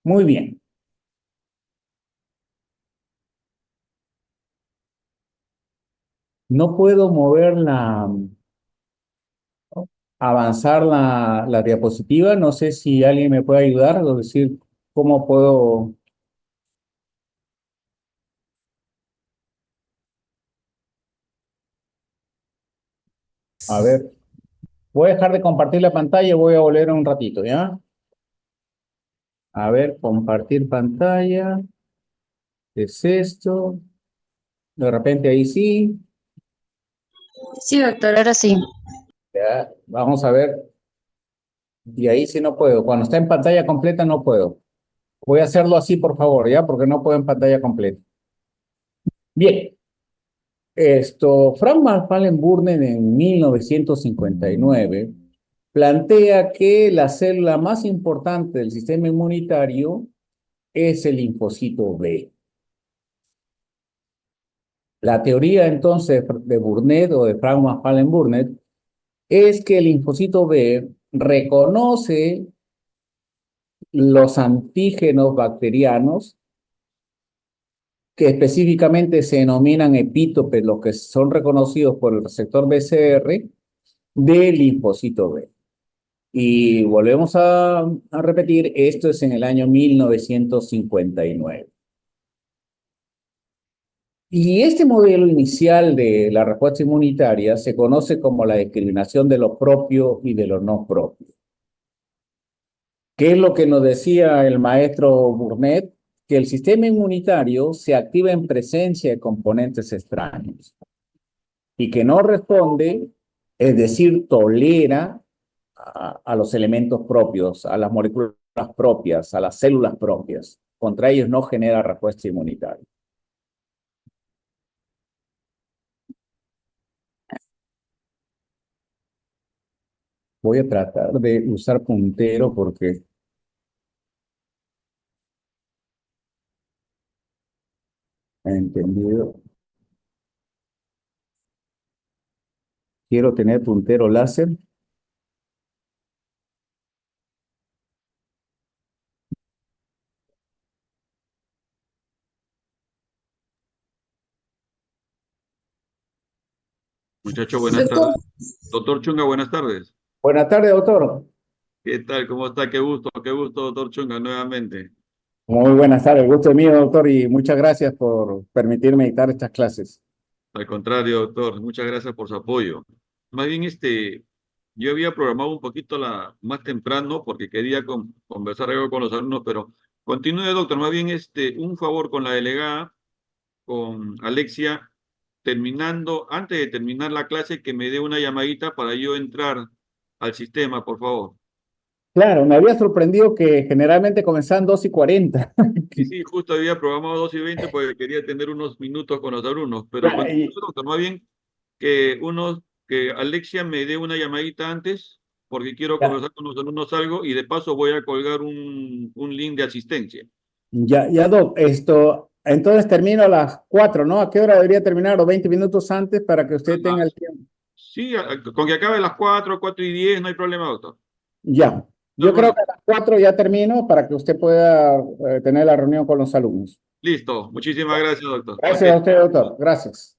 Muy bien. No puedo avanzar la diapositiva. No sé si alguien me puede ayudar o decir cómo puedo. A ver, voy a dejar de compartir la pantalla y voy a volver un ratito, ¿ya? A ver, compartir pantalla. ¿Qué es esto? De repente ahí sí. Sí, doctor, ahora sí. Ya, vamos a ver. Y ahí sí no puedo. Cuando está en pantalla completa no puedo. Voy a hacerlo así, por favor, ¿ya? Porque no puedo en pantalla completa. Bien. Frank Van Burnen en 1959 plantea que la célula más importante del sistema inmunitario es el linfocito B. La teoría entonces de Burnett o de Frank Van Burnet es que el linfocito B reconoce los antígenos bacterianos que específicamente se denominan epítopes, los que son reconocidos por el receptor BCR del linfocito B. Y volvemos a repetir, esto es en el año 1959. Y este modelo inicial de la respuesta inmunitaria se conoce como la discriminación de lo propio y de lo no propio. ¿Qué es lo que nos decía el maestro Burnett? Que el sistema inmunitario se activa en presencia de componentes extraños y que no responde, es decir, tolera a los elementos propios, a las moléculas propias, a las células propias. Contra ellos no genera respuesta inmunitaria. Voy a tratar de usar puntero porque he entendido. Quiero tener puntero láser. Muchacho, buenas Doctor, tardes. Doctor Chunga, buenas tardes. Buenas tardes, doctor. ¿Qué tal? ¿Cómo está? Qué gusto, doctor Chunga, nuevamente. Muy buenas tardes, el gusto es mío, doctor, y muchas gracias por permitirme dictar estas clases. Al contrario, doctor, muchas gracias por su apoyo. Más bien, yo había programado un poquito más temprano porque quería conversar algo con los alumnos, pero continúe, doctor. Más bien, un favor con la delegada, con Alexia, antes de terminar la clase, que me dé una llamadita para yo entrar al sistema, por favor. Claro, me había sorprendido que generalmente comenzaban 2:40. Sí, sí, justo había programado 2:20 porque quería tener unos minutos con los alumnos, pero Ya, continúo, doctor, más bien que Alexia me dé una llamadita antes, porque quiero ya, conversar con los alumnos algo y de paso voy a colgar un link de asistencia. ya, Doc, entonces termino a las 4, ¿no? ¿A qué hora debería terminar? O 20 minutos antes para que A usted tenga el las- tiempo. sí, con que acabe a las 4:10, no hay problema, doctor. Ya, No hay yo creo que problema. a las 4 ya termino para que usted pueda tener la reunión con los alumnos. Listo, muchísimas gracias, doctor. Ok. Gracias a usted, doctor. Gracias.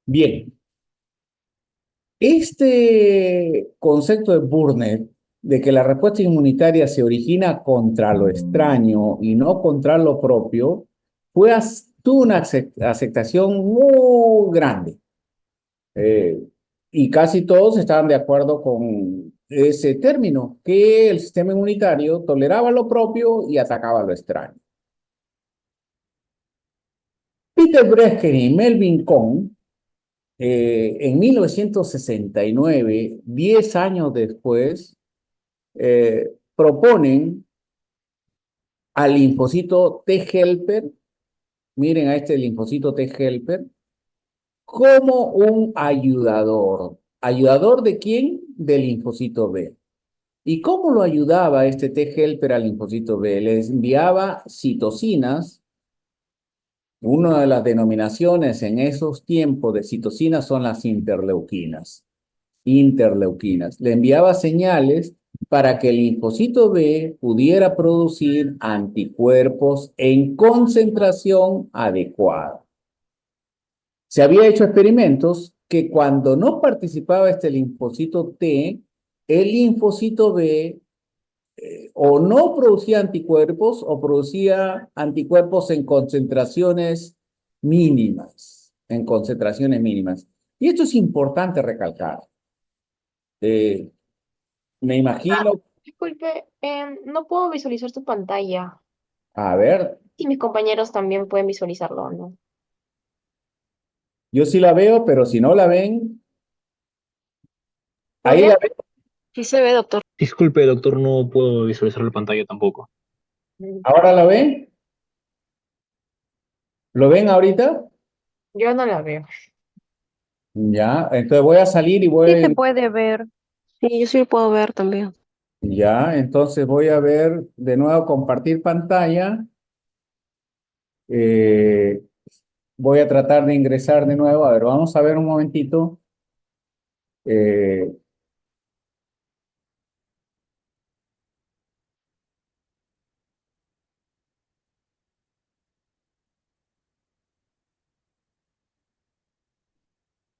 Bien, este concepto de Burnett, de que la respuesta inmunitaria se origina contra lo extraño y no contra lo propio, tuvo una aceptación muy grande. Eh, y casi todos estaban de acuerdo con ese término, que el sistema inmunitario toleraba lo propio y atacaba lo extraño. Peter Bresker y Melvin Kohn, en 1969, 10 años después, proponen al linfocito T-helper, miren a este linfocito T-helper, como un ayudador. ¿Ayudador de quién? Del linfocito B. ¿Y cómo lo ayudaba este T-helper al linfocito B? Les enviaba citocinas. Una de las denominaciones en esos tiempos de citocinas son las interleuquinas. Interleuquinas. Le enviaba señales para que el linfocito B pudiera producir anticuerpos en concentración adecuada. Se había hecho experimentos que cuando no participaba este linfocito T, el linfocito B o no producía anticuerpos o producía anticuerpos en concentraciones mínimas, Y esto es importante recalcar. Me imagino, Disculpe, no puedo visualizar tu pantalla. a ver, Y mis compañeros también pueden visualizarlo, ¿no? yo sí la veo, pero si no la ven, ahí ¿Podría? la ven. Sí se ve, doctor. Disculpe, doctor, no puedo visualizar la pantalla tampoco. ¿Ahora la ven? ¿Lo ven ahorita? Yo no la veo. Ya, entonces voy a salir y Sí se voy, puede ver. Sí, yo sí lo puedo ver también. ya, entonces voy a ver de nuevo compartir pantalla. Eh, Voy a tratar de ingresar de nuevo. A ver, vamos a ver un momentito. Eh,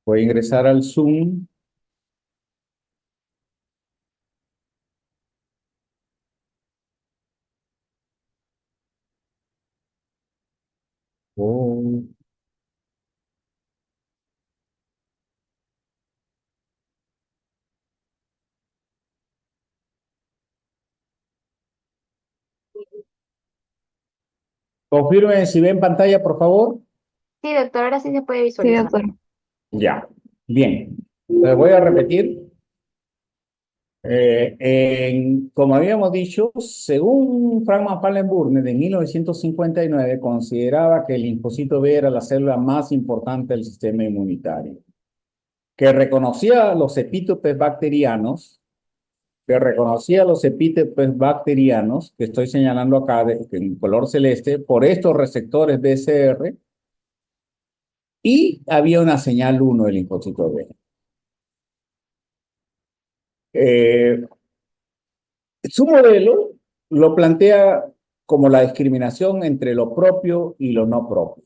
Voy a ingresar al Zoom. Oh. Confirmen si ven pantalla, por favor. Sí, doctor, ahora sí se puede Sí, visualizar. doctor. Ya, bien. Les voy a repetir. Como habíamos dicho, según Frank Pallenburg de 1959, consideraba que el linfocito B era la célula más importante del sistema inmunitario, que reconocía los epítopes bacterianos, que estoy señalando acá en color celeste, por estos receptores BCR, y había una señal 1 del linfocito B. Su modelo lo plantea como la discriminación entre lo propio y lo no propio.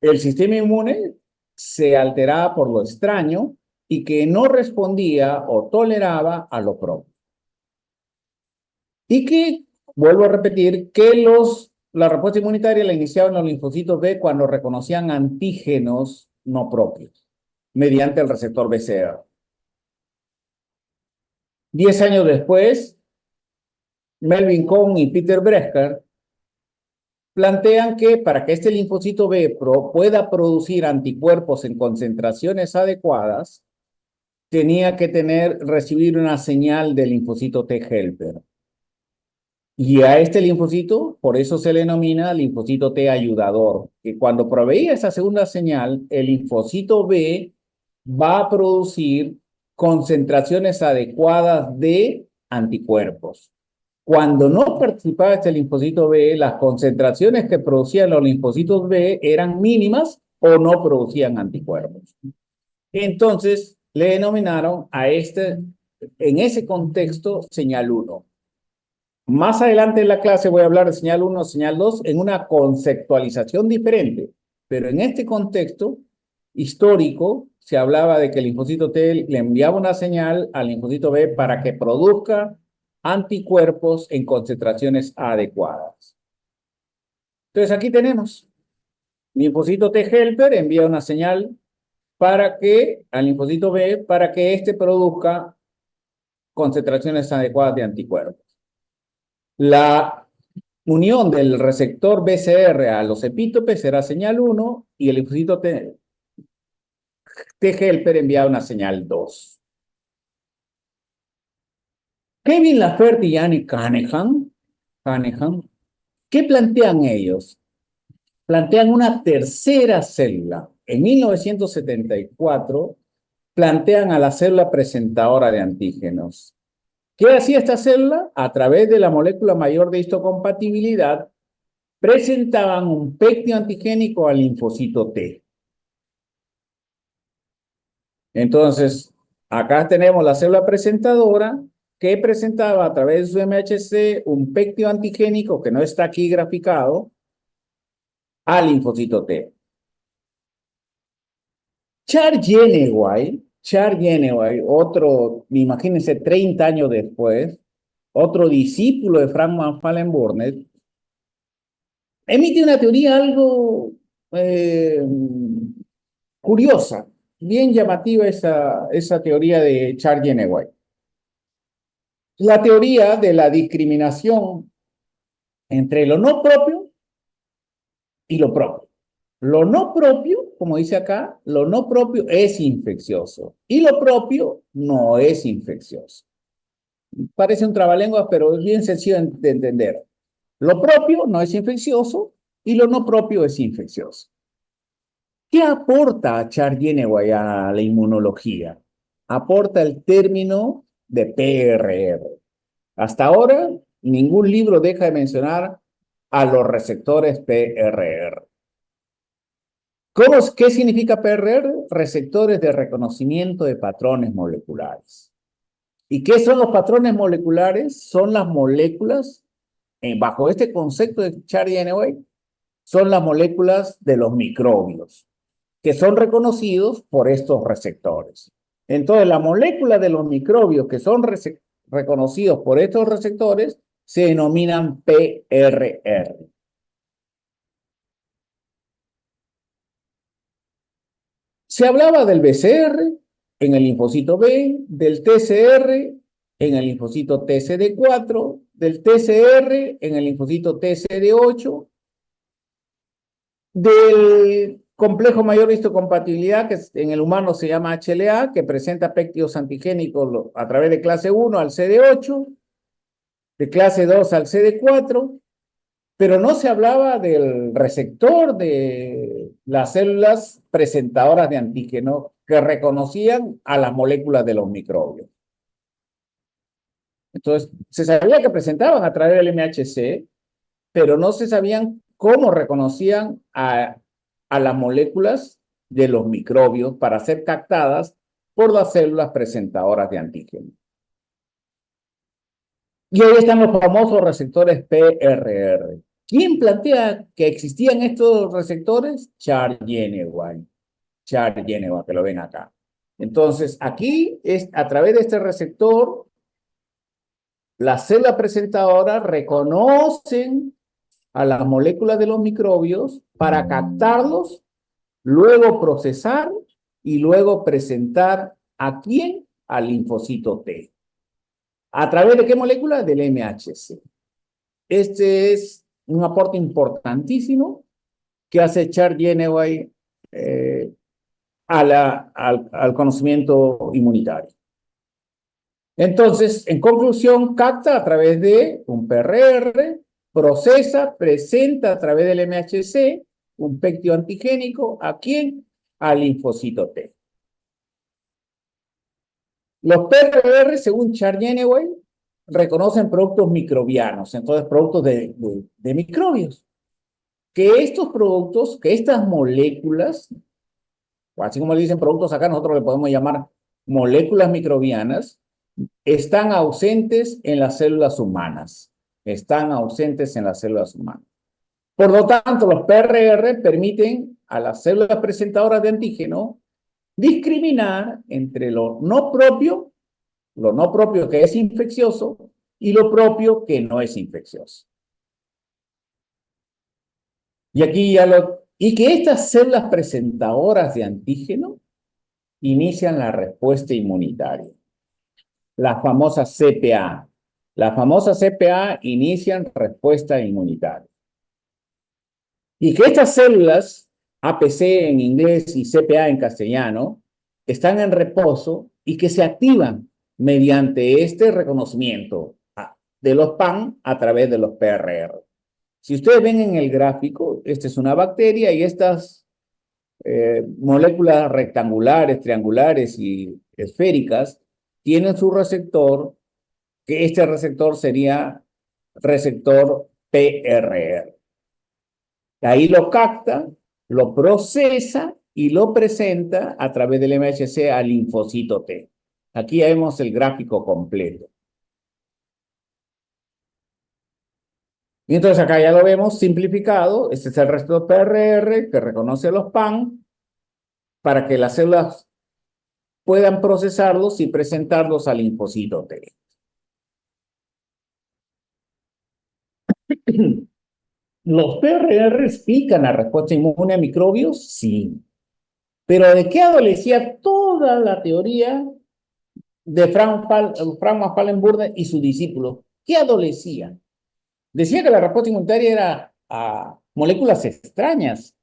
El sistema inmune se alteraba por lo extraño y que no respondía o toleraba a lo propio. Y que, vuelvo a repetir, que la respuesta inmunitaria la iniciaban los linfocitos B cuando reconocían antígenos no propios, mediante el receptor BCR. 10 años después, Melvin Cohn y Peter Bresker plantean que para que este linfocito B pueda producir anticuerpos en concentraciones adecuadas, tenía que recibir una señal del linfocito T helper. Y a este linfocito, por eso se le denomina linfocito T ayudador, que cuando proveía esa segunda señal, el linfocito B va a producir concentraciones adecuadas de anticuerpos. Cuando no participaba este linfocito B, las concentraciones que producían los linfocitos B eran mínimas o no producían anticuerpos. Entonces, le denominaron en ese contexto, señal 1. Más adelante en la clase voy a hablar de señal 1, señal 2 en una conceptualización diferente, pero en este contexto histórico se hablaba de que el linfocito T le enviaba una señal al linfocito B para que produzca anticuerpos en concentraciones adecuadas. Entonces aquí tenemos, linfocito T helper envía una señal al linfocito B para que éste produzca concentraciones adecuadas de anticuerpos. La unión del receptor BCR a los epítopes será señal 1 y el linfocito T helper envía una señal 2. Kevin Lafferty y Annie Cunningham, ¿qué plantean ellos? Plantean una tercera célula. En 1974 plantean a la célula presentadora de antígenos. ¿Qué hacía esta célula? A través de la molécula mayor de histocompatibilidad, presentaban un péptido antigénico al linfocito T. Entonces, acá tenemos la célula presentadora, que que presentaba a través de su MHC un péptido antigénico que no está aquí graficado al linfocito T. Charles Geneway, otro, imagínense, 30 años después, otro discípulo de Frank Van Burnet, emite una teoría algo curiosa, bien llamativa esa teoría de Charles Geneway. La teoría de la discriminación entre lo no propio y lo propio. Lo no propio, como dice acá, lo no propio es infeccioso y lo propio no es infeccioso. Parece un trabalenguas, pero es bien sencillo de entender. Lo propio no es infeccioso y lo no propio es infeccioso. ¿Qué aporta Charles Geneway a la inmunología? Aporta el término de PRR. Hasta ahora, ningún libro deja de mencionar a los receptores PRR. ¿Qué significa PRR? Receptores de reconocimiento de patrones moleculares. ¿Y qué son los patrones moleculares? Son las moléculas, bajo este concepto de Charles Geneway, son las moléculas de los microbios, que son reconocidos por estos receptores. Entonces, la molécula de los microbios que son reconocidos por estos receptores se denominan PRR. Se hablaba del BCR en el linfocito B, del TCR en el linfocito TCD4, del TCR en el linfocito TCD8, del complejo mayor de histocompatibilidad, que en el humano se llama HLA, que presenta péptidos antigénicos a través de clase 1 al CD8, de clase 2 al CD4, pero no se hablaba del receptor de las células presentadoras de antígeno que reconocían a las moléculas de los microbios. Entonces, se sabía que presentaban a través del MHC, pero no se sabían cómo reconocían a las moléculas de los microbios para ser captadas por las células presentadoras de antígeno. Y hoy están los famosos receptores PRR. ¿Quién plantea que existían estos receptores? Charles Geneway. Charles Geneway, que lo ven acá. Entonces, aquí, a través de este receptor, las células presentadoras reconocen a las moléculas de los microbios para captarlos, luego procesar y luego presentar ¿a quién? Al linfocito T. ¿A través de qué molécula? Del MHC. Este es un aporte importantísimo que hace Charles Geneway al conocimiento inmunitario. Entonces, en conclusión, capta a través de un PRR, procesa, presenta a través del MHC un péptido antigénico, ¿a quién? Al linfocito T. Los PRR, según Charles Geneway, reconocen productos microbianos, entonces productos de microbios. Que estos productos, que estas moléculas, así como le dicen productos acá, nosotros le podemos llamar moléculas microbianas, están ausentes en las células humanas. Están ausentes en las células humanas. Por lo tanto, los PRR permiten a las células presentadoras de antígeno discriminar entre lo no propio que es infeccioso y lo propio que no es infeccioso. Y aquí y que estas células presentadoras de antígeno inician la respuesta inmunitaria. La famosa CPA. La famosa CPA inician respuesta inmunitaria. Y que estas células, APC en inglés y CPA en castellano, están en reposo y que se activan mediante este reconocimiento de los PAN a través de los PRR. Si ustedes ven en el gráfico, esta es una bacteria y estas moléculas rectangulares, triangulares y esféricas tienen su receptor, que este receptor sería receptor PRR. Ahí lo capta, lo procesa y lo presenta a través del MHC al linfocito T. Aquí ya vemos el gráfico completo. Y entonces acá ya lo vemos simplificado. Este es el resto de PRR que reconoce los PAN para que las células puedan procesarlos y presentarlos al linfocito T. ¿Los PRR explican la respuesta inmune a microbios? Sí. Pero ¿de qué adolecía toda la teoría de Frank Wallenburger y sus discípulos? ¿Qué adolecía? Decía que la respuesta inmunitaria era a moléculas extrañas.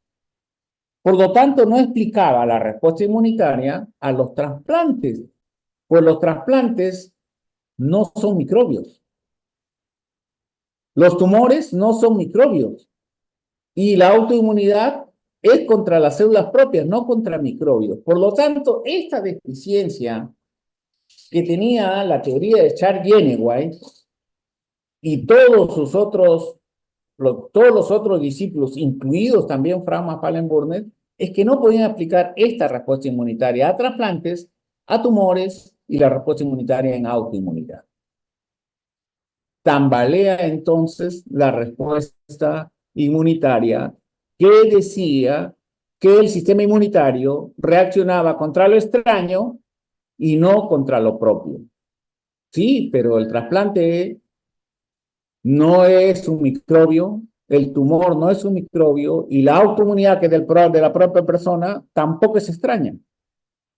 Por lo tanto, no explicaba la respuesta inmunitaria a los trasplantes, pues los trasplantes no son microbios. Los tumores no son microbios. Y la autoinmunidad es contra las células propias, no contra microbios. Por lo tanto, esta deficiencia que tenía la teoría de Charles-Jeneway y todos los otros discípulos, incluidos también Frank Wallenburger, es que no podían aplicar esta respuesta inmunitaria a trasplantes, a tumores y la respuesta inmunitaria en autoinmunidad. Tambalea entonces la respuesta inmunitaria que decía que el sistema inmunitario reaccionaba contra lo extraño y no contra lo propio. Sí, pero el trasplante no es un microbio, el tumor no es un microbio y la autoinmunidad que es de la propia persona tampoco es extraña.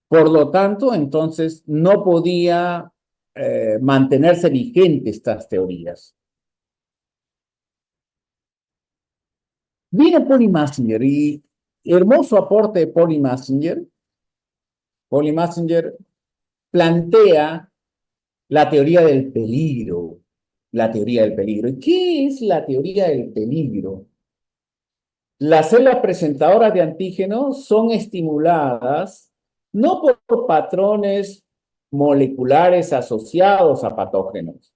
Por lo tanto, entonces no podía mantenerse vigentes estas teorías. Viene Paul Massinger y hermoso aporte de Paul Massinger. Paul Massinger plantea la teoría del peligro. La teoría del peligro. ¿Y qué es la teoría del peligro? Las células presentadoras de antígenos son estimuladas no por patrones moleculares asociados a patógenos,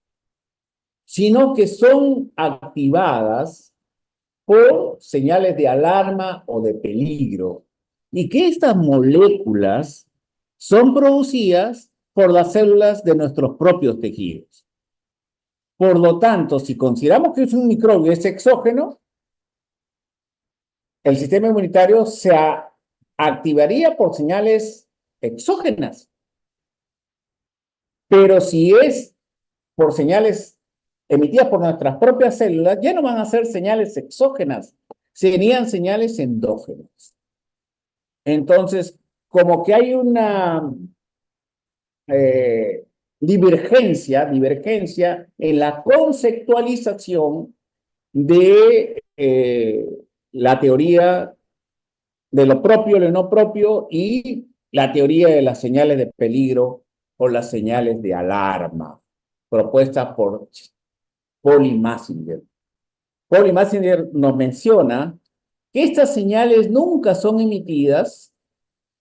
sino que son activadas por señales de alarma o de peligro, y que estas moléculas son producidas por las células de nuestros propios tejidos. Por lo tanto, si consideramos que es un microbio, es exógeno, el sistema inmunitario se activaría por señales exógenas. Pero si es por señales emitidas por nuestras propias células, ya no van a ser señales exógenas, serían señales endógenas. Entonces, como que hay una divergencia en la conceptualización de la teoría de lo propio, lo no propio y la teoría de las señales de peligro o las señales de alarma propuestas por Paul Massinger. Paul Massinger nos menciona que estas señales nunca son emitidas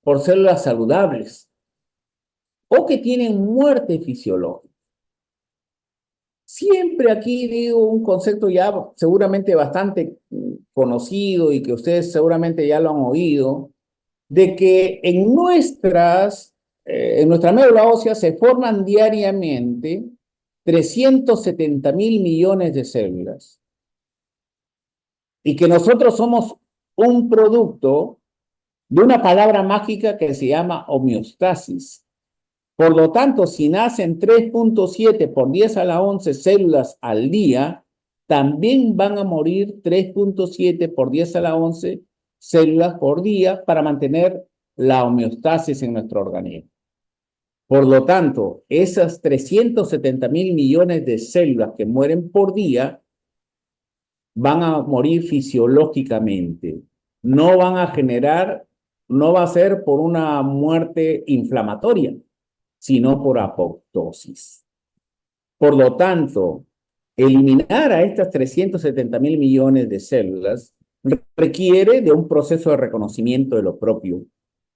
por células saludables o que tienen muerte fisiológica. Siempre aquí digo un concepto ya seguramente bastante conocido y que ustedes seguramente ya lo han oído, de que en nuestra médula ósea se forman diariamente 370.000 millones de células y que nosotros somos un producto de una palabra mágica que se llama homeostasis. Por lo tanto, si nacen 3.7 por 10 a la 11 células al día, también van a morir 3.7 por 10 a la 11 células por día para mantener la homeostasis en nuestro organismo. Por lo tanto, esas 370.000 millones de células que mueren por día van a morir fisiológicamente. No van a generar, no va a ser por una muerte inflamatoria, sino por apoptosis. Por lo tanto, eliminar a estas 370.000 millones de células requiere de un proceso de reconocimiento de lo propio.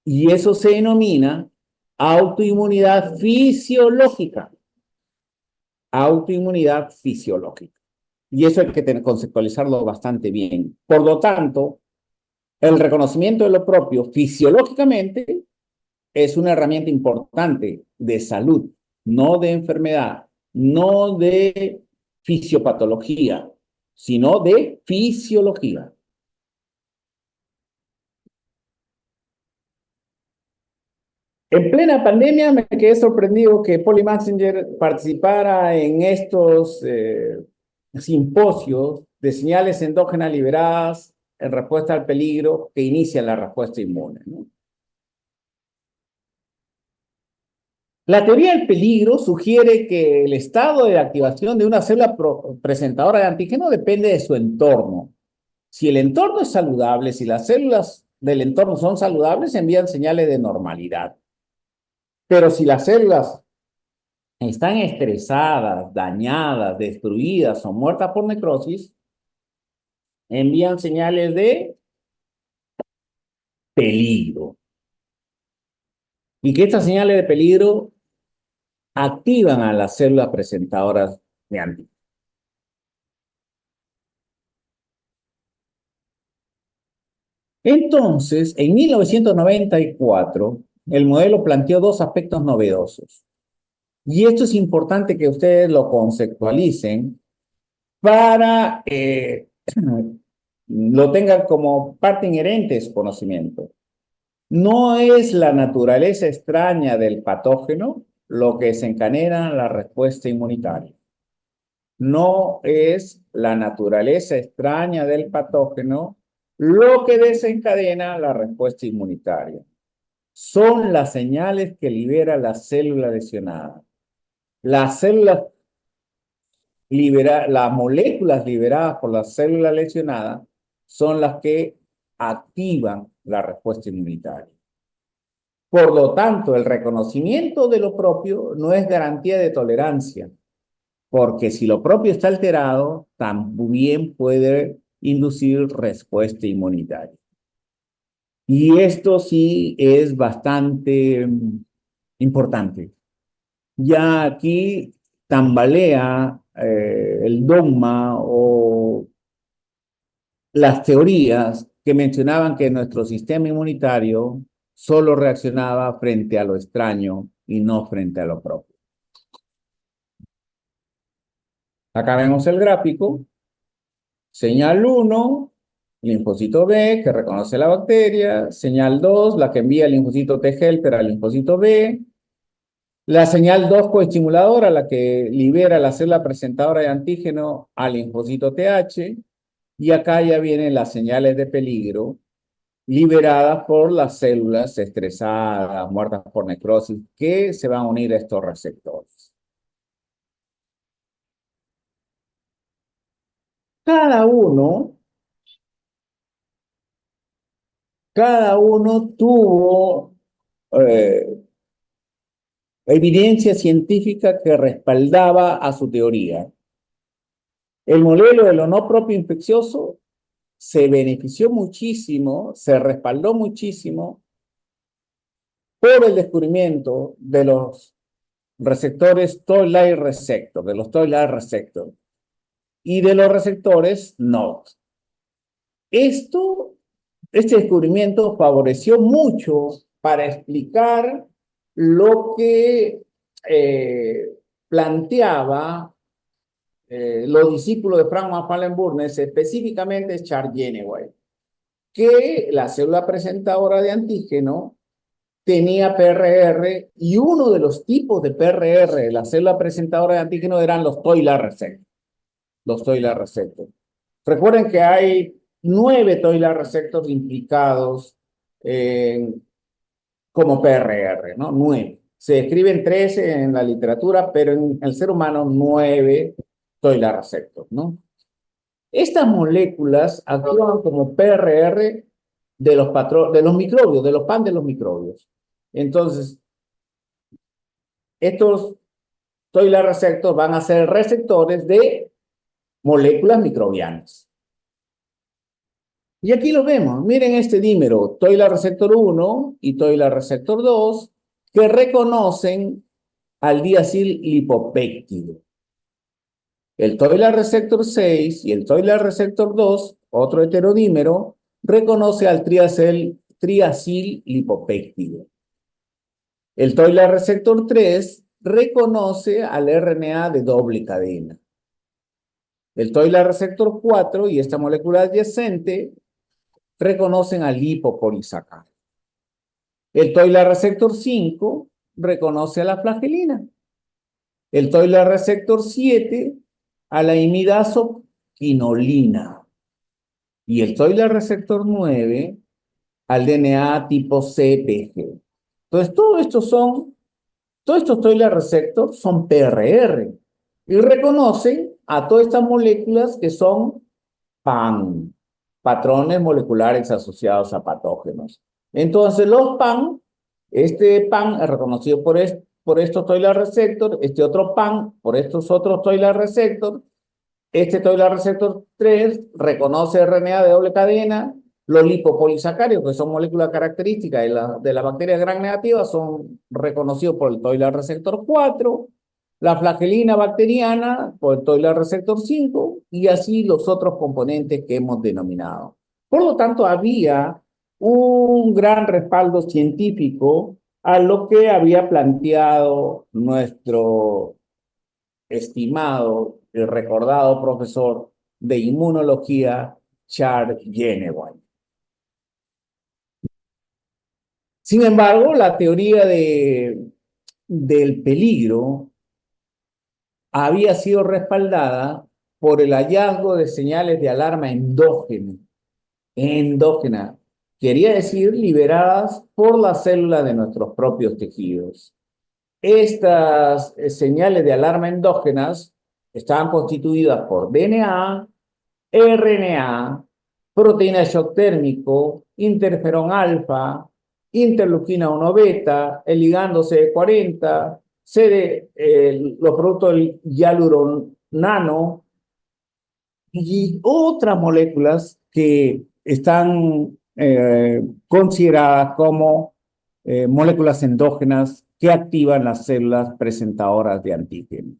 Y eso se denomina autoinmunidad fisiológica. Autoinmunidad fisiológica. Y eso hay que conceptualizarlo bastante bien. Por lo tanto, el reconocimiento de lo propio fisiológicamente es una herramienta importante de salud, no de enfermedad, no de fisiopatología. sino de fisiología. En plena pandemia me quedé sorprendido que Polly Messenger participara en estos simposios de señales endógenas liberadas en respuesta al peligro que inician la respuesta inmune, ¿no? La teoría del peligro sugiere que el estado de activación de una célula presentadora de antígeno depende de su entorno. Si el entorno es saludable, si las células del entorno son saludables, envían señales de normalidad. Pero si las células están estresadas, dañadas, destruidas o muertas por necrosis, envían señales de peligro. Y que estas señales de peligro activan a las células presentadoras de antígenos. Entonces, en 1994, el modelo planteó dos aspectos novedosos. Y esto es importante que ustedes lo conceptualicen para lo tengan como parte inherente de su conocimiento. No es la naturaleza extraña del patógeno lo que desencadena la respuesta inmunitaria. No es la naturaleza extraña del patógeno lo que desencadena la respuesta inmunitaria. Son las señales que libera la célula lesionada. Las moléculas liberadas por la célula lesionada son las que activan la respuesta inmunitaria. Por lo tanto, el reconocimiento de lo propio no es garantía de tolerancia, porque si lo propio está alterado, también puede inducir respuesta inmunitaria. Y esto sí es bastante importante. Ya aquí tambalea el dogma o las teorías que mencionaban que nuestro sistema inmunitario solo reaccionaba frente a lo extraño y no frente a lo propio. Acá vemos el gráfico. Señal 1, linfocito B, que reconoce la bacteria. Señal 2, la que envía el linfocito T helper al linfocito B. La señal 2 coestimuladora, la que libera la célula presentadora de antígeno al linfocito TH. Y acá ya vienen las señales de peligro liberadas por las células estresadas, muertas por necrosis, que se van a unir a estos receptores. Cada uno tuvo evidencia científica que respaldaba a su teoría. El modelo de lo no propio infeccioso se benefició muchísimo, se respaldó muchísimo por el descubrimiento de los receptores Toll-like receptor, de los Toll-like receptor y de los receptores NOD. Este descubrimiento favoreció mucho para explicar lo que planteaba los discípulos de Frank van Wallenburnes, específicamente Charles Geneway, que la célula presentadora de antígeno tenía PRR y uno de los tipos de PRR de la célula presentadora de antígeno eran los Toll-like receptors. Los Toll-like receptors. Recuerden que hay 9 Toll-like receptors implicados como PRR, ¿no? 9. Se describen 13 en la literatura, pero en el ser humano 9 Toll-like receptors, ¿no? Estas moléculas actúan como PRR de los microbios, de los PAN de los microbios. Entonces, estos Toll-like receptors van a ser receptores de moléculas microbianas. Y aquí lo vemos. Miren este dímero, Toll-like receptor 1 y Toll-like receptor 2, que reconocen al diacil lipopéptido. El Toll-like receptor 6 y el Toll-like receptor 2, otro heterodímero, reconoce al triacil lipopéptido. El Toll-like receptor 3 reconoce al RNA de doble cadena. El Toiler receptor 4 y esta molécula adyacente reconocen al lipopolisacárido. El Toiler receptor 5 reconoce a la flagelina. El Toiler receptor 7 a la imidazoquinolina. Y el Toiler receptor 9 al DNA tipo CPG. Entonces, todos estos Toiler receptors son PRR y reconocen a todas estas moléculas que son PAN, patrones moleculares asociados a patógenos. Entonces, los PAN, este PAN es reconocido por estos Toiler receptors, este otro PAN por estos otros Toiler receptors. Este Toiler receptor 3 reconoce RNA de doble cadena. Los lipopolisacáridos, que son moléculas características de las bacterias gram negativas, son reconocidos por el Toiler receptor 4. La flagelina bacteriana por el Toiler receptor 5 y así los otros componentes que hemos denominado. Por lo tanto, había un gran respaldo científico a lo que había planteado nuestro estimado y recordado profesor de inmunología, Charles Genevin. Sin embargo, la teoría del peligro había sido respaldada por el hallazgo de señales de alarma endógena, quería decir liberadas por las células de nuestros propios tejidos. Estas señales de alarma endógenas estaban constituidas por DNA, RNA, proteína de shock térmico, interferón alfa, interleuquina 1 beta, el ligando CD40, los productos del hialuronano y otras moléculas que están consideradas como moléculas endógenas que activan las células presentadoras de antígeno.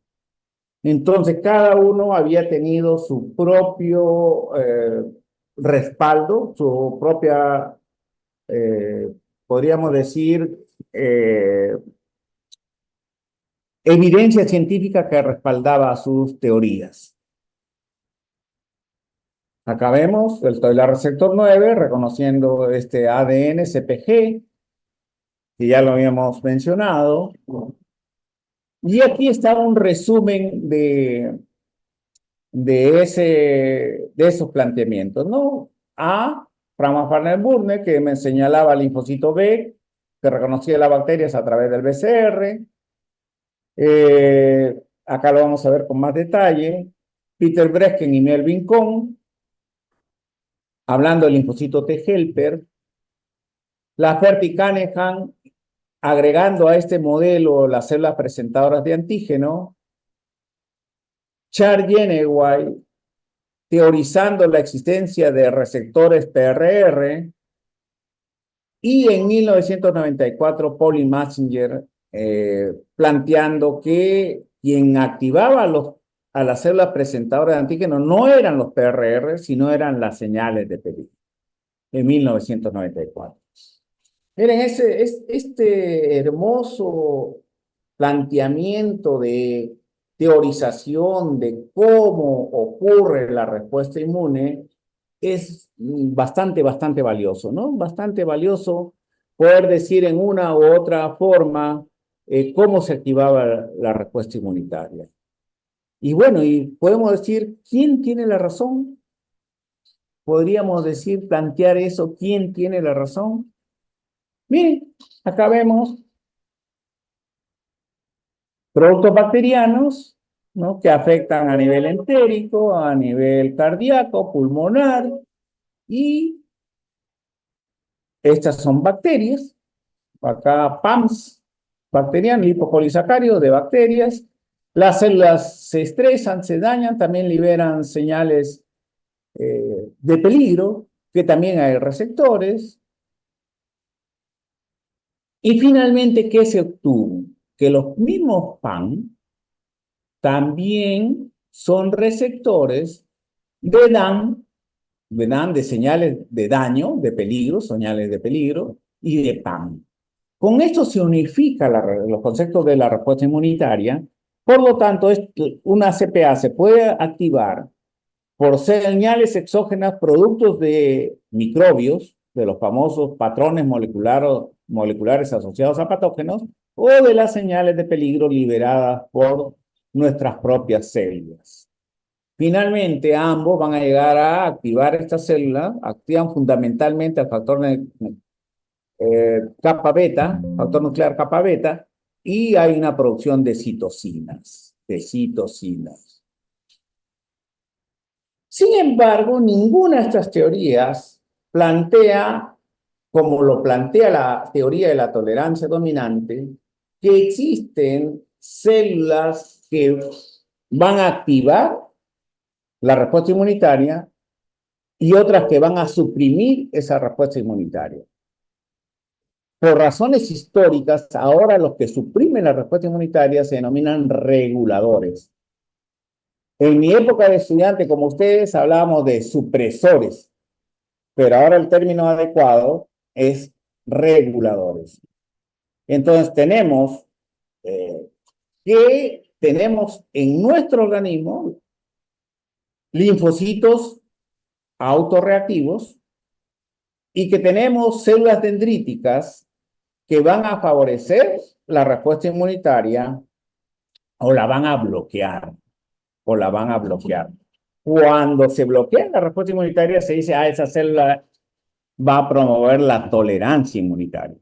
Entonces, cada uno había tenido su propio respaldo, su propia, podríamos decir, evidencia científica que respaldaba sus teorías. Acá vemos el Toiler receptor 9 reconociendo este ADN CPG, que ya lo habíamos mencionado. Y aquí está un resumen de esos planteamientos, ¿no? A. Franz Farner-Burne, que me señalaba el linfocito B, que reconocía las bacterias a través del BCR. Acá lo vamos a ver con más detalle. Peter Bresken y Melvin Kohn, hablando del linfocito T-helper. Lafferty y Cunningham, agregando a este modelo las células presentadoras de antígeno. Charles Genevin, teorizando la existencia de receptores PRR. Y en 1994, Pauli Massinger, planteando que quien activaba a las células presentadoras de antígeno no eran los PRR, sino eran las señales de peligro, en 1994. Miren, este hermoso planteamiento de teorización de cómo ocurre la respuesta inmune es bastante valioso, ¿no? Bastante valioso poder decir en una u otra forma cómo se activaba la respuesta inmunitaria. Y bueno, y podemos decir, ¿quién tiene la razón? Podríamos decir, plantear eso, ¿quién tiene la razón? Miren, acá vemos productos bacterianos, ¿no? Que afectan a nivel entérico, a nivel cardíaco, pulmonar, y estas son bacterias. Acá PAMS, bacteriano, lipopolisacáridos de bacterias. Las células se estresan, se dañan, también liberan señales de peligro, que también hay receptores. Y finalmente, ¿qué se obtuvo? Que los mismos PAN también son receptores de DAN, de señales de daño, de peligro, señales de peligro, y de PAN. Con esto se unifica los conceptos de la respuesta inmunitaria. Por lo tanto, una CPA se puede activar por señales exógenas productos de microbios, de los famosos patrones moleculares asociados a patógenos, o de las señales de peligro liberadas por nuestras propias células. Finalmente, ambos van a llegar a activar estas células, activan fundamentalmente el factor kappa beta, factor nuclear kappa beta, y hay una producción de citocinas, Sin embargo, ninguna de estas teorías plantea, como lo plantea la teoría de la tolerancia dominante, que existen células que van a activar la respuesta inmunitaria y otras que van a suprimir esa respuesta inmunitaria. Por razones históricas, ahora los que suprimen la respuesta inmunitaria se denominan reguladores. En mi época de estudiante, como ustedes, hablábamos de supresores, pero ahora el término adecuado es reguladores. Entonces tenemos en nuestro organismo linfocitos autorreactivos y que tenemos células dendríticas que van a favorecer la respuesta inmunitaria o la van a bloquear. Cuando se bloquea la respuesta inmunitaria, se dice, esa célula va a promover la tolerancia inmunitaria.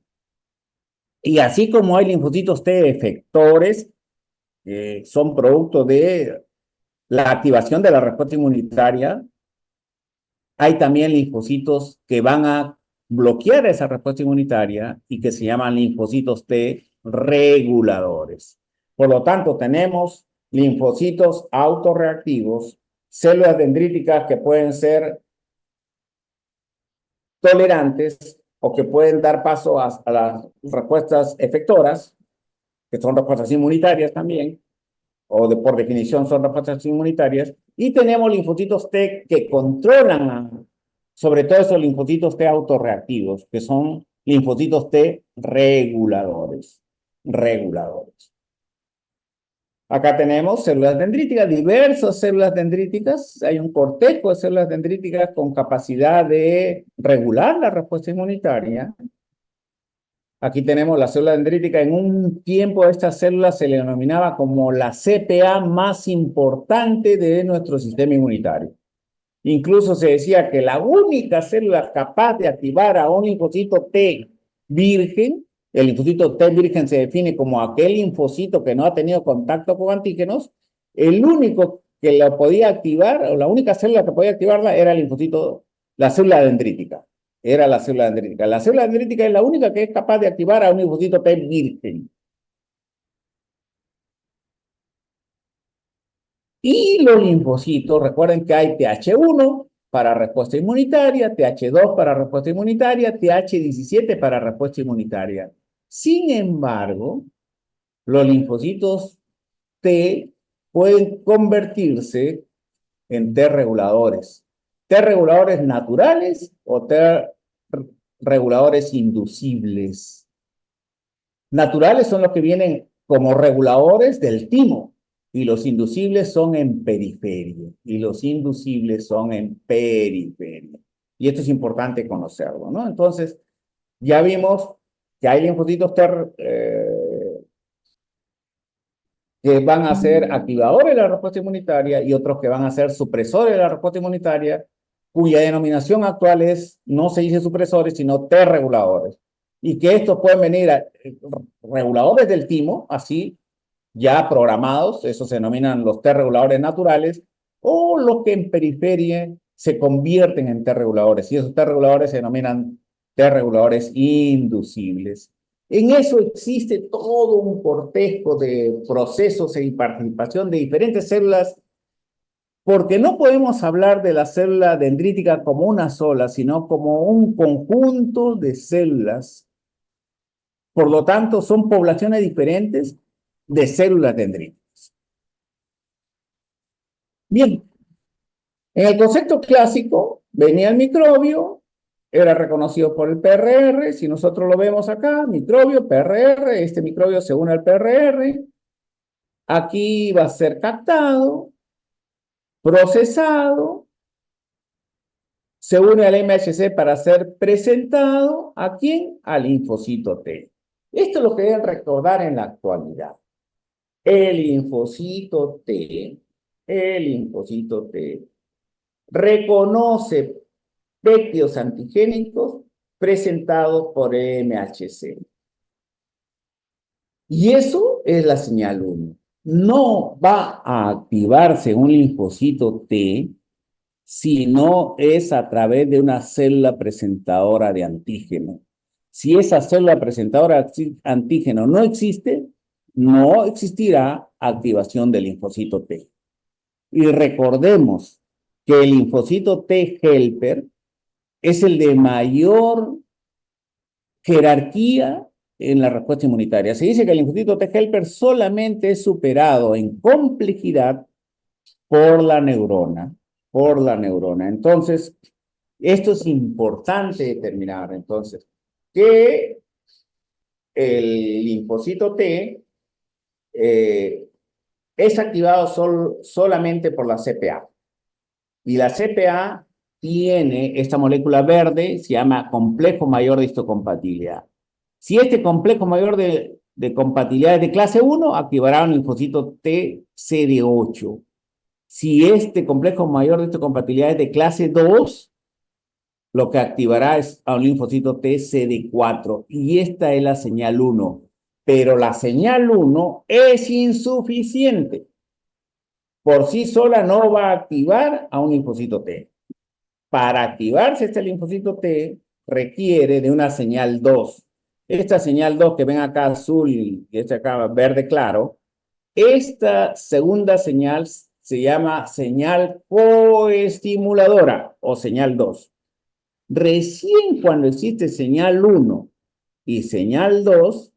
Y así como hay linfocitos T efectores, son producto de la activación de la respuesta inmunitaria, hay también linfocitos que van a bloquear esa respuesta inmunitaria y que se llaman linfocitos T reguladores. Por lo tanto, tenemos linfocitos autorreactivos, células dendríticas que pueden ser tolerantes o que pueden dar paso a las respuestas efectoras, que son respuestas inmunitarias también, por definición son respuestas inmunitarias, y tenemos linfocitos T que controlan, sobre todo esos linfocitos T autorreactivos, que son linfocitos T reguladores. Acá tenemos células dendríticas, diversas células dendríticas. Hay un cortejo de células dendríticas con capacidad de regular la respuesta inmunitaria. Aquí tenemos la célula dendrítica. En un tiempo esta célula se le denominaba como la CPA más importante de nuestro sistema inmunitario. Incluso se decía que la única célula capaz de activar a un linfocito T virgen, el linfocito T virgen se define como aquel linfocito que no ha tenido contacto con antígenos, el único que lo podía activar, o la única célula que podía activarla era el linfocito, la célula dendrítica. Era la célula dendrítica. La célula dendrítica es la única que es capaz de activar a un linfocito T virgen. Y los linfocitos, recuerden que hay TH1 para respuesta inmunitaria, TH2 para respuesta inmunitaria, TH17 para respuesta inmunitaria. Sin embargo, los linfocitos T pueden convertirse en T reguladores. T reguladores naturales o T reguladores inducibles. Naturales son los que vienen como reguladores del timo. Y los inducibles son en periferia. Y esto es importante conocerlo, ¿no? Entonces, ya vimos que hay linfocitos que van a ser activadores de la respuesta inmunitaria y otros que van a ser supresores de la respuesta inmunitaria, cuya denominación actual no se dice supresores, sino T reguladores. Y que estos pueden venir reguladores del timo, así ya programados, esos se denominan los T reguladores naturales, o los que en periferia se convierten en T reguladores, y esos T reguladores se denominan T reguladores inducibles. En eso existe todo un cortejo de procesos y participación de diferentes células, porque no podemos hablar de la célula dendrítica como una sola, sino como un conjunto de células. Por lo tanto, son poblaciones diferentes de células dendríticas. Bien, en el concepto clásico venía el microbio, era reconocido por el PRR, si nosotros lo vemos acá, microbio, PRR, este microbio se une al PRR, aquí va a ser captado, procesado, se une al MHC para ser presentado ¿a quién? Al linfocito T. Esto es lo que deben recordar en la actualidad. El linfocito T reconoce péptidos antigénicos presentados por MHC. Y eso es la señal 1. No va a activarse un linfocito T si no es a través de una célula presentadora de antígeno. Si esa célula presentadora de antígeno no existe, no existirá activación del linfocito T. Y recordemos que el linfocito T helper es el de mayor jerarquía en la respuesta inmunitaria. Se dice que el linfocito T helper solamente es superado en complejidad por la neurona. Entonces, esto es importante determinar, entonces, que el linfocito T es activado solamente por la CPA. Y la CPA tiene esta molécula verde, se llama complejo mayor de histocompatibilidad. Si este complejo mayor de compatibilidad es de clase 1, activará un linfocito T CD8. Si este complejo mayor de histocompatibilidad es de clase 2, lo que activará es a un linfocito T CD4. Y esta es la señal 1. Pero la señal 1 es insuficiente. Por sí sola no va a activar a un linfocito T. Para activarse este linfocito T requiere de una señal 2. Esta señal 2 que ven acá azul y esta acá verde claro, esta segunda señal se llama señal coestimuladora o señal 2. Recién cuando existe señal 1 y señal 2,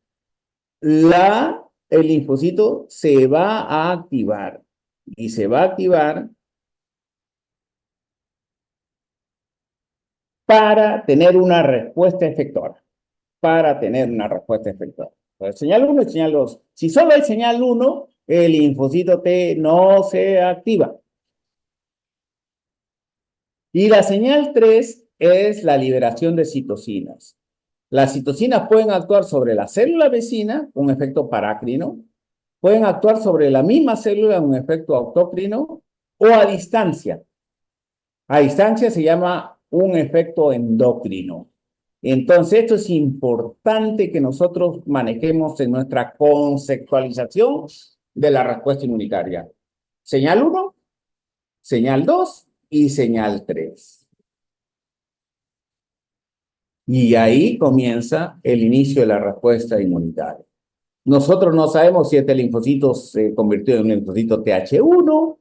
el linfocito se va a activar. Y se va a activar para tener una respuesta efectora. Entonces, señal 1 y señal 2. Si solo hay señal 1, el linfocito T no se activa. Y la señal 3 es la liberación de citocinas. Las citocinas pueden actuar sobre la célula vecina, un efecto parácrino, pueden actuar sobre la misma célula, un efecto autócrino, o a distancia. A distancia se llama un efecto endocrino. Entonces, esto es importante que nosotros manejemos en nuestra conceptualización de la respuesta inmunitaria. Señal 1, señal 2 y señal 3. Y ahí comienza el inicio de la respuesta inmunitaria. Nosotros no sabemos si este linfocito se convirtió en un linfocito TH1,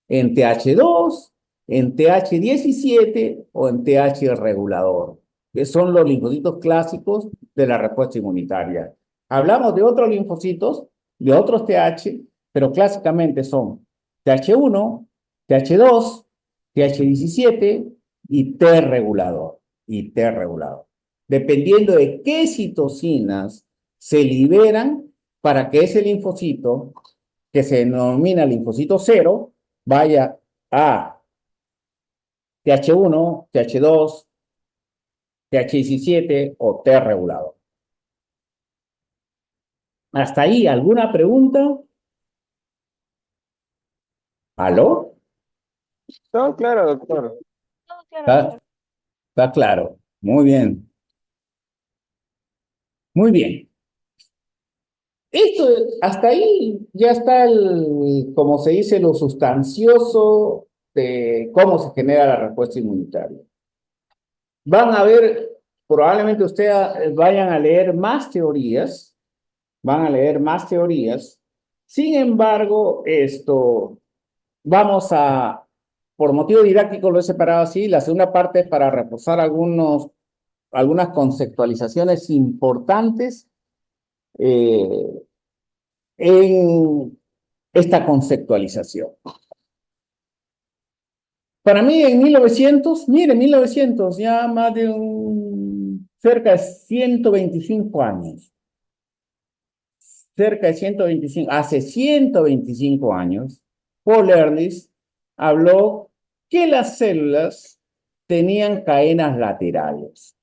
en TH2, en TH17 o en TH regulador, que son los linfocitos clásicos de la respuesta inmunitaria. Hablamos de otros linfocitos, de otros TH, pero clásicamente son TH1, TH2, TH17 y T regulador. Dependiendo de qué citocinas se liberan para que ese linfocito, que se denomina linfocito 0, vaya a TH1, TH2, TH17 o T regulador. ¿Hasta ahí alguna pregunta? ¿Aló? Todo claro, doctor. Todo claro. Está claro. Muy bien. Muy bien. Esto, hasta ahí ya está como se dice, lo sustancioso de cómo se genera la respuesta inmunitaria. Van a ver, probablemente ustedes vayan a leer más teorías, Sin embargo, vamos a, por motivo didáctico lo he separado así, la segunda parte es para reforzar algunas conceptualizaciones importantes en esta conceptualización. Para mí en 1900, ya más de cerca de 125 años. Hace 125 años, Paul Ehrlich habló que las células tenían cadenas laterales.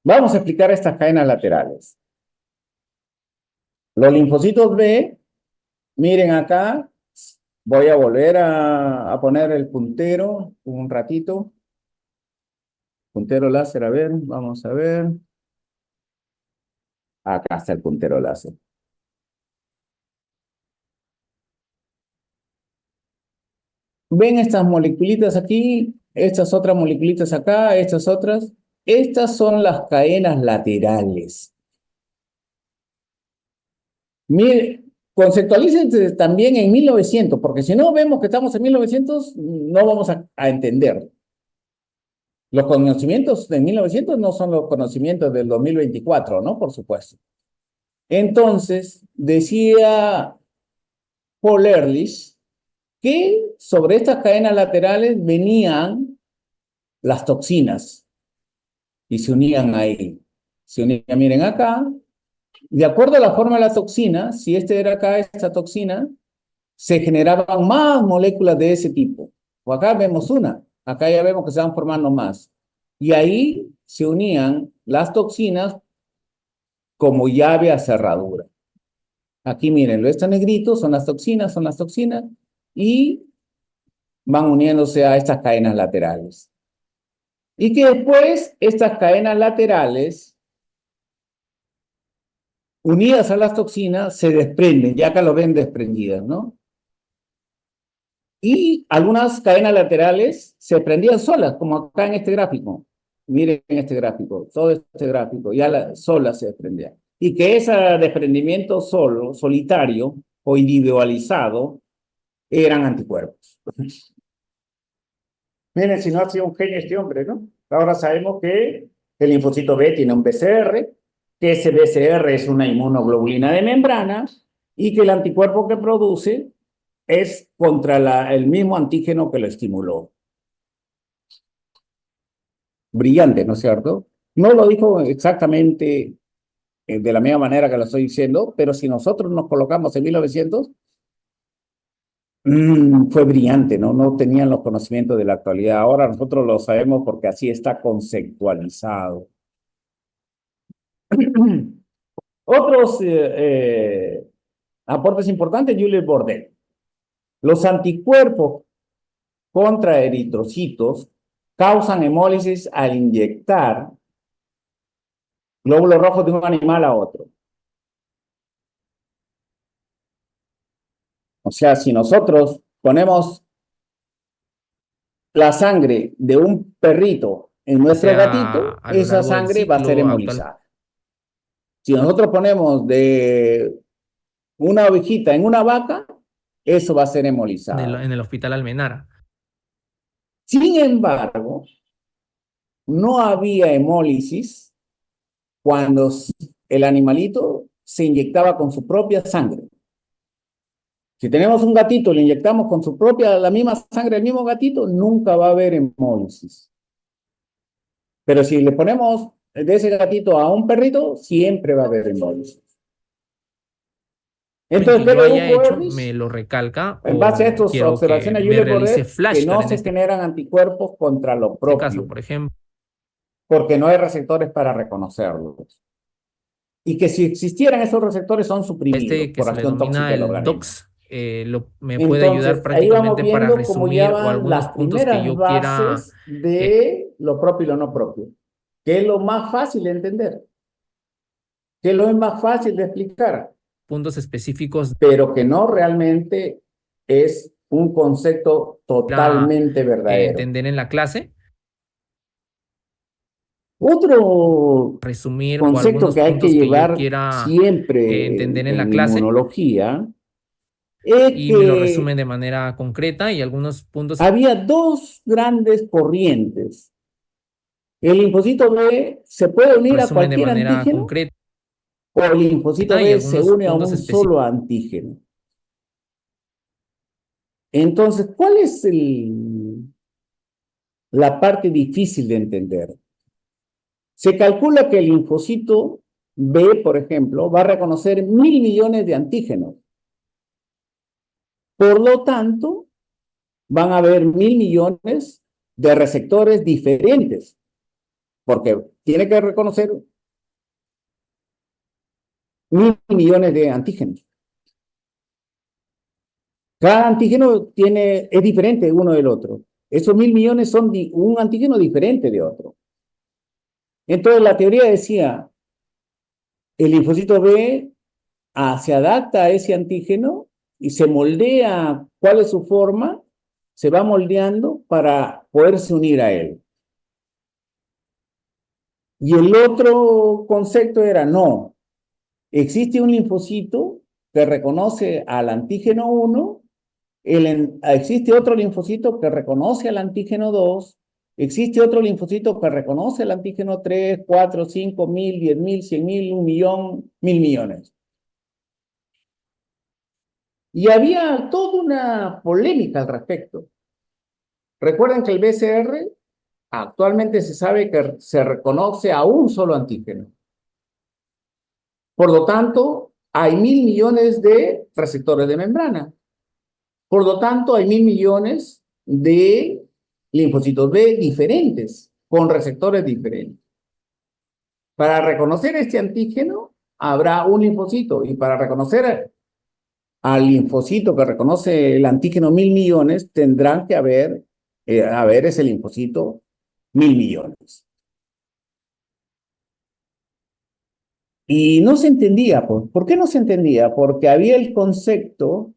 Vamos a explicar estas cadenas laterales. Los linfocitos B, miren acá, voy a volver a poner el puntero un ratito. Puntero láser, a ver, vamos a ver. Acá está el puntero láser. ¿Ven estas moleculitas aquí? Estas otras moleculitas acá, estas otras. Estas son las cadenas laterales. Mire, conceptualícense también en 1900, porque si no vemos que estamos en 1900, no vamos a entender. Los conocimientos de 1900 no son los conocimientos del 2024, ¿no? Por supuesto. Entonces, decía Paul Ehrlich que sobre estas cadenas laterales venían las toxinas y se unían ahí. Se unían, miren acá, de acuerdo a la forma de la toxina, si este era acá, esta toxina, se generaban más moléculas de ese tipo. O acá vemos una, acá ya vemos que se van formando más. Y ahí se unían las toxinas como llave a cerradura. Aquí mírenlo, estos negritos son las toxinas, y van uniéndose a estas cadenas laterales. Y que después estas cadenas laterales, unidas a las toxinas, se desprenden, ya acá lo ven desprendidas, ¿no? Y algunas cadenas laterales se prendían solas, como acá en este gráfico. Miren este gráfico, todo este gráfico, ya solas se desprendían. Y que ese desprendimiento solo, solitario o individualizado, eran anticuerpos. Miren, si no ha sido un genio este hombre, ¿no? Ahora sabemos que el linfocito B tiene un BCR, que ese BCR es una inmunoglobulina de membrana y que el anticuerpo que produce es contra el mismo antígeno que lo estimuló. Brillante, ¿no es cierto? No lo dijo exactamente de la misma manera que lo estoy diciendo, pero si nosotros nos colocamos en 1900, fue brillante, ¿no? No tenían los conocimientos de la actualidad. Ahora nosotros lo sabemos porque así está conceptualizado. Otros aportes importantes, Julius Bordel. Los anticuerpos contra eritrocitos causan hemólisis al inyectar glóbulos rojos de un animal a otro. O sea, si nosotros ponemos la sangre de un perrito en nuestro gatito, a lo esa largo del sangre va a ser ciclo hemolizada. Si nosotros ponemos de una ovejita en una vaca, eso va a ser hemolizado. en el Hospital Almenara. Sin embargo, no había hemólisis cuando el animalito se inyectaba con su propia sangre. Si tenemos un gatito, le inyectamos con su propia, la misma sangre del mismo gatito, nunca va a haber hemólisis. Pero si le ponemos de ese gatito a un perrito, siempre va a haber hemólisis. Entonces, que yo haya Hugo hecho Ehrlich, me lo recalca en base a o estas quiero que observaciones, me Julius realice Bordet, que flashcard no en se este generan anticuerpos contra lo propio, caso, por ejemplo. porque no hay receptores para reconocerlos. Y que si existieran esos receptores son suprimidos Que por se le acción tóxica denomina del el organismo. DOX, me puede ayudar Entonces, ahí vamos prácticamente para viendo cómo ya resumir o van algunos las puntos que primeras yo quiera, bases de lo propio y lo no propio, que es lo más fácil de entender, que es lo más fácil de explicar, puntos específicos pero que no realmente es un concepto totalmente verdadero. entender en la clase, Otro resumir o concepto algunos que hay que puntos que yo llevar quiera siempre entender en la en clase inmunología es y me lo que resumen de manera concreta y algunos puntos había dos grandes corrientes. El linfocito B se puede unir a resumen de cualquier manera antígeno concreta o el linfocito y B se algunos une a puntos un específicos. solo antígeno. Entonces, ¿cuál es la parte difícil de entender? Se calcula que el linfocito B, por ejemplo, va a reconocer 1.000 millones de antígenos. Por lo tanto, van a haber 1.000 millones de receptores diferentes, porque tiene que reconocer 1.000 millones de antígenos. Cada antígeno es diferente uno del otro. Esos 1.000 millones son un antígeno diferente de otro. Entonces la teoría decía, el linfocito B se adapta a ese antígeno y se moldea cuál es su forma, se va moldeando para poderse unir a él. Y el otro concepto era, no, existe un linfocito que reconoce al antígeno 1, existe otro linfocito que reconoce al antígeno 2, existe otro linfocito que reconoce al antígeno 3, 4, 5, 1.000, 10.000, 100.000, 1.000.000, 1.000 millones. Y había toda una polémica al respecto. Recuerden que el BCR actualmente se sabe que se reconoce a un solo antígeno. Por lo tanto, hay 1.000 millones de receptores de membrana. Por lo tanto, hay 1.000 millones de linfocitos B diferentes, con receptores diferentes. Para reconocer este antígeno, habrá un linfocito. Y para reconocer al linfocito que reconoce el antígeno 1.000 millones, tendrán que haber ese linfocito 1.000 millones. Y no se entendía, ¿por qué no se entendía? Porque había el concepto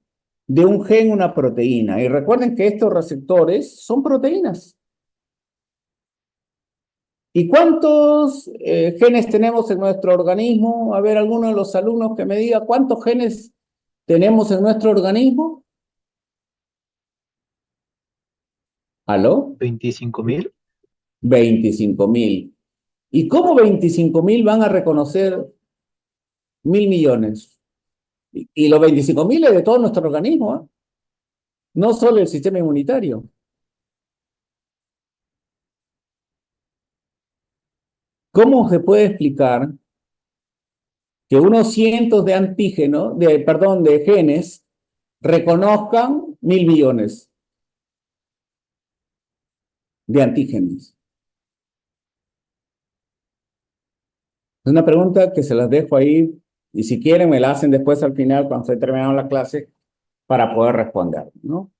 de un gen, una proteína. Y recuerden que estos receptores son proteínas. ¿Y cuántos genes tenemos en nuestro organismo? A ver, alguno de los alumnos que me diga cuántos genes tenemos en nuestro organismo. ¿Aló? 25.000. 25.000. ¿Y cómo 25.000 van a reconocer 1.000 millones? Y los 25.000 es de todo nuestro organismo, ¿eh? No solo el sistema inmunitario. ¿Cómo se puede explicar que unos cientos de antígenos, de genes, reconozcan 1.000 millones de antígenos? Es una pregunta que se las dejo ahí y si quieren me la hacen después al final cuando esté terminando la clase para poder responder, ¿no?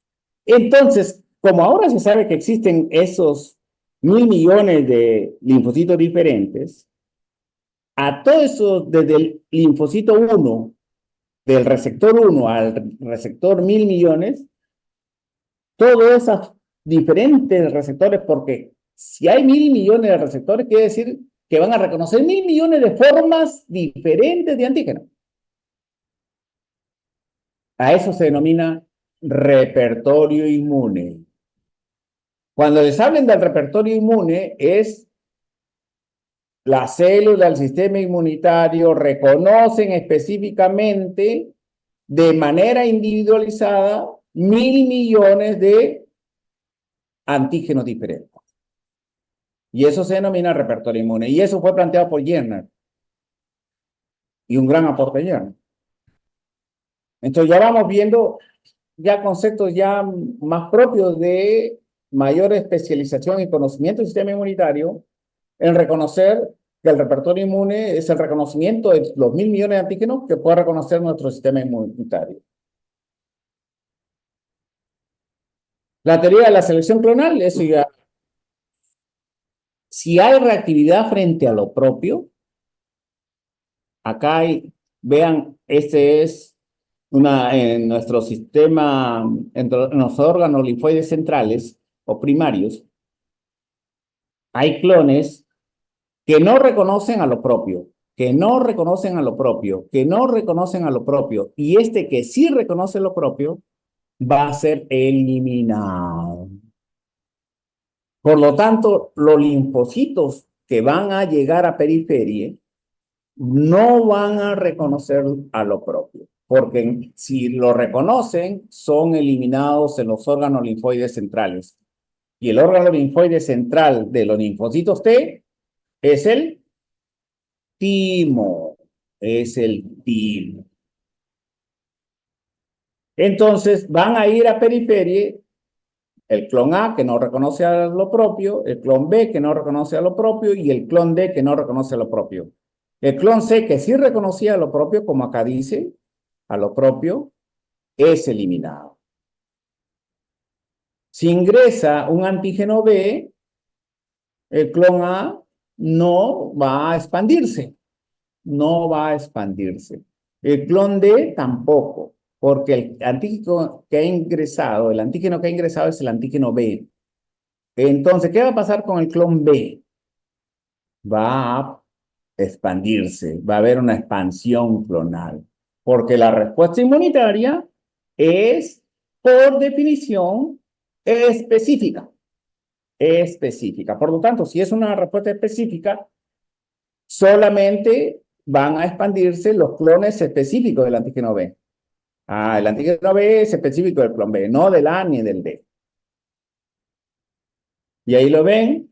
Entonces, como ahora se sabe que existen esos 1.000 millones de linfocitos diferentes, a todo eso, desde el linfocito 1, del receptor 1 al receptor 1.000 millones, todos esos diferentes receptores, porque si hay 1.000 millones de receptores, quiere decir que van a reconocer 1.000 millones de formas diferentes de antígenos. A eso se denomina repertorio inmune. Cuando les hablen del repertorio inmune, es las células del sistema inmunitario reconocen específicamente de manera individualizada 1.000 millones de antígenos diferentes. Y eso se denomina repertorio inmune. Y eso fue planteado por Jenner. Y un gran aporte de Jenner. Entonces ya vamos viendo ya conceptos ya más propios de mayor especialización y conocimiento del sistema inmunitario en reconocer que el repertorio inmune es el reconocimiento de los 1.000 millones de antígenos que puede reconocer nuestro sistema inmunitario. La teoría de la selección clonal, eso ya. Si hay reactividad frente a lo propio, acá vean, este es en nuestro sistema, en los órganos linfoides centrales o primarios, hay clones que no reconocen a lo propio, que no reconocen a lo propio, que no reconocen a lo propio, y este que sí reconoce lo propio va a ser eliminado. Por lo tanto, los linfocitos que van a llegar a periferia no van a reconocer a lo propio, porque si lo reconocen, son eliminados en los órganos linfoides centrales. Y el órgano linfoide central de los linfocitos T es el timo, es el timo. Entonces van a ir a periferia el clon A que no reconoce a lo propio, el clon B que no reconoce a lo propio y el clon D que no reconoce a lo propio. El clon C que sí reconocía a lo propio, como acá dice, a lo propio, es eliminado. Si ingresa un antígeno B, el clon A no va a expandirse. No va a expandirse. El clon D tampoco, porque el antígeno que ha ingresado, el antígeno que ha ingresado es el antígeno B. Entonces, ¿qué va a pasar con el clon B? Va a expandirse, va a haber una expansión clonal, porque la respuesta inmunitaria es, por definición, específica. Específica. Por lo tanto, si es una respuesta específica, solamente van a expandirse los clones específicos del antígeno B. El antígeno B es específico del clon B, no del A ni del D. Y ahí lo ven.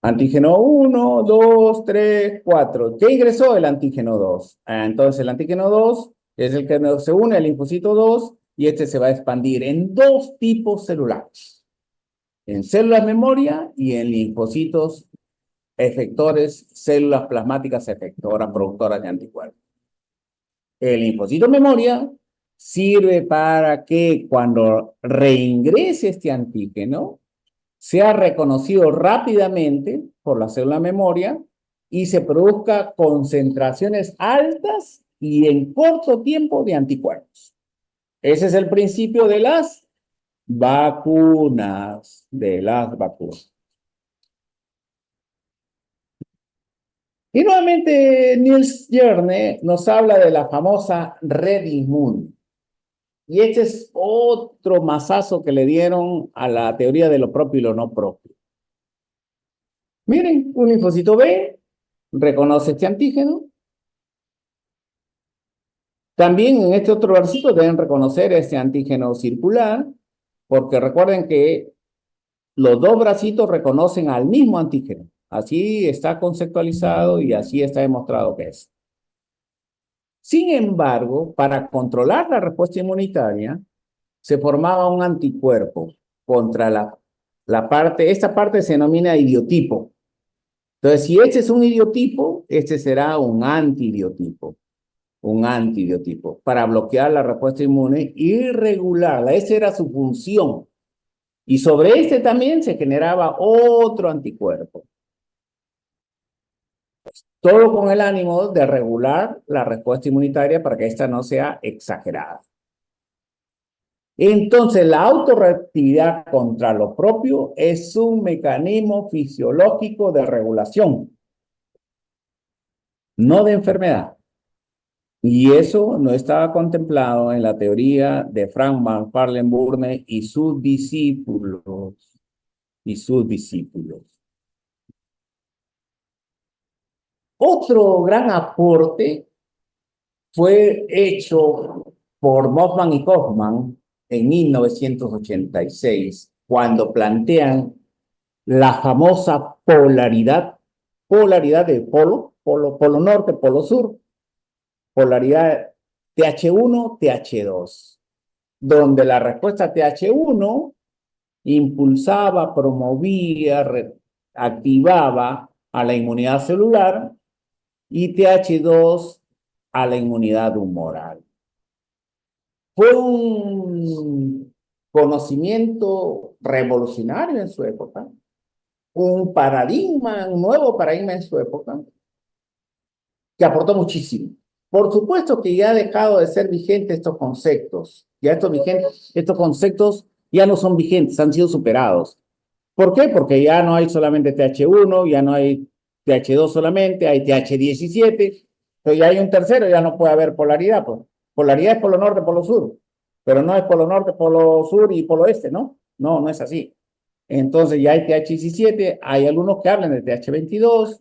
Antígeno 1, 2, 3, 4. ¿Qué ingresó el antígeno 2? Entonces el antígeno 2 es el que se une al linfocito 2 y este se va a expandir en dos tipos celulares. En células memoria y en linfocitos efectores, células plasmáticas efectoras, productoras de anticuerpos. El linfocito memoria sirve para que cuando reingrese este antígeno, sea reconocido rápidamente por la célula memoria y se produzca concentraciones altas y en corto tiempo de anticuerpos. Ese es el principio de las vacunas, Y nuevamente Niels Jerne nos habla de la famosa red inmune. Y este es otro mazazo que le dieron a la teoría de lo propio y lo no propio. Miren, un linfocito B reconoce este antígeno. También en este otro versito deben reconocer este antígeno circular, porque recuerden que los dos bracitos reconocen al mismo antígeno. Así está conceptualizado y así está demostrado que es. Sin embargo, para controlar la respuesta inmunitaria, se formaba un anticuerpo contra la parte, esta parte se denomina idiotipo. Entonces, si este es un idiotipo, este será un antibiotipo para bloquear la respuesta inmune y regularla. Esa era su función. Y sobre este también se generaba otro anticuerpo. Todo con el ánimo de regular la respuesta inmunitaria para que esta no sea exagerada. Entonces, la autorreactividad contra lo propio es un mecanismo fisiológico de regulación, no de enfermedad. Y eso no estaba contemplado en la teoría de Frank van Parlenburne y sus discípulos. Otro gran aporte fue hecho por Moffman y Kaufman en 1986, cuando plantean la famosa polaridad de polo norte, polo sur, polaridad TH1, TH2, donde la respuesta TH1 impulsaba, promovía, activaba a la inmunidad celular y TH2 a la inmunidad humoral. Fue un conocimiento revolucionario en su época, un nuevo paradigma en su época, que aportó muchísimo. Por supuesto que ya ha dejado de ser vigentes estos conceptos. Ya estos conceptos ya no son vigentes, han sido superados. ¿Por qué? Porque ya no hay solamente TH1, ya no hay TH2 solamente, hay TH17, pero ya hay un tercero, ya no puede haber polaridad. Pues. Polaridad es polo norte, polo sur, pero no es polo norte, polo sur y polo este, ¿no? No, no es así. Entonces ya hay TH17, hay algunos que hablan de TH22,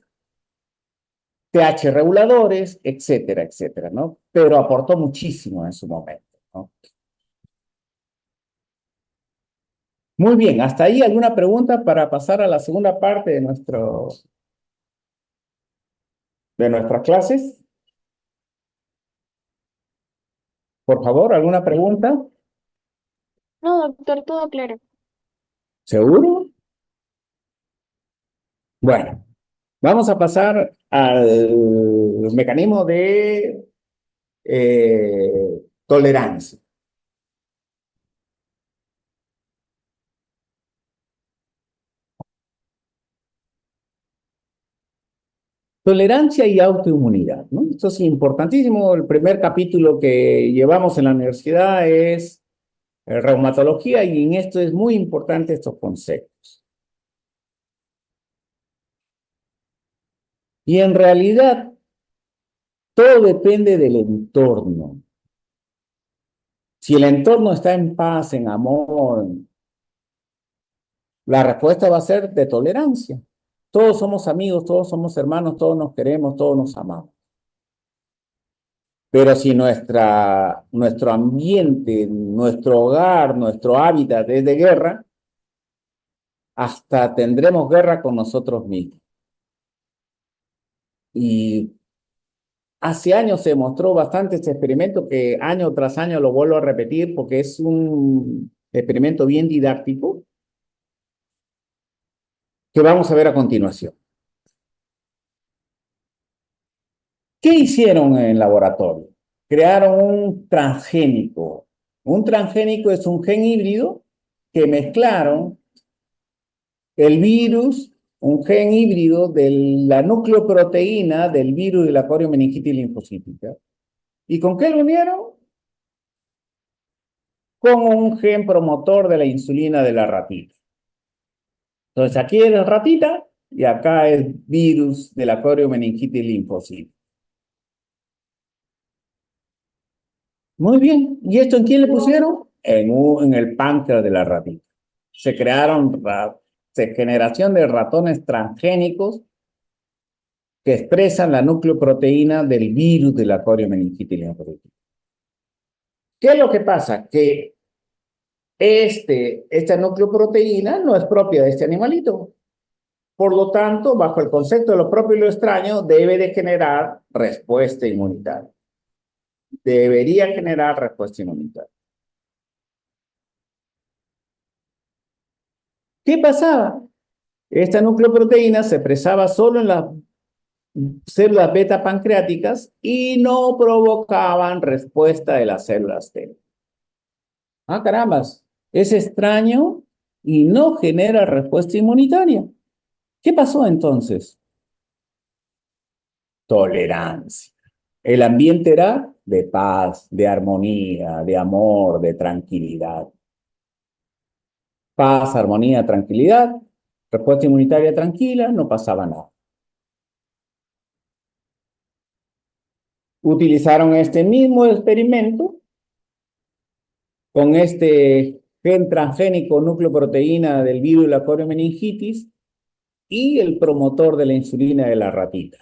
TH reguladores, etcétera, etcétera, ¿no? Pero aportó muchísimo en su momento, ¿no? Muy bien, hasta ahí alguna pregunta para pasar a la segunda parte de nuestras clases. Por favor, ¿alguna pregunta? No, doctor, todo claro. ¿Seguro? Bueno, vamos a pasar al mecanismo de tolerancia. Tolerancia y autoinmunidad, ¿no? Esto es importantísimo. El primer capítulo que llevamos en la universidad es reumatología y en esto es muy importante estos conceptos. Y en realidad, todo depende del entorno. Si el entorno está en paz, en amor, la respuesta va a ser de tolerancia. Todos somos amigos, todos somos hermanos, todos nos queremos, todos nos amamos. Pero si nuestro ambiente, nuestro hogar, nuestro hábitat es de guerra, hasta tendremos guerra con nosotros mismos. Y hace años se mostró bastante este experimento que año tras año lo vuelvo a repetir porque es un experimento bien didáctico que vamos a ver a continuación. ¿Qué hicieron en el laboratorio? Crearon un transgénico. Un transgénico es un gen híbrido que mezclaron el virus, un gen híbrido de la nucleoproteína del virus de la coriomeningitis linfocítica. ¿Y con qué lo unieron? Con un gen promotor de la insulina de la ratita. Entonces aquí es ratita y acá es virus de la coriomeningitis linfocítica. Muy bien. ¿Y esto en quién le pusieron? En el páncreas de la ratita. Se crearon generación de ratones transgénicos que expresan la nucleoproteína del virus de la coriomeningitis linfocítica. ¿Qué es lo que pasa? Que esta nucleoproteína no es propia de este animalito. Por lo tanto, bajo el concepto de lo propio y lo extraño, debe de generar respuesta inmunitaria. Debería generar respuesta inmunitaria. ¿Qué pasaba? Esta nucleoproteína se expresaba solo en las células beta pancreáticas y no provocaban respuesta de las células T. Ah, carambas, es extraño y no genera respuesta inmunitaria. ¿Qué pasó entonces? Tolerancia. El ambiente era de paz, de armonía, de amor, de tranquilidad. Paz, armonía, tranquilidad, respuesta inmunitaria tranquila, no pasaba nada. Utilizaron este mismo experimento con este gen transgénico nucleoproteína del virus de la coriomeningitis y el promotor de la insulina de la ratita.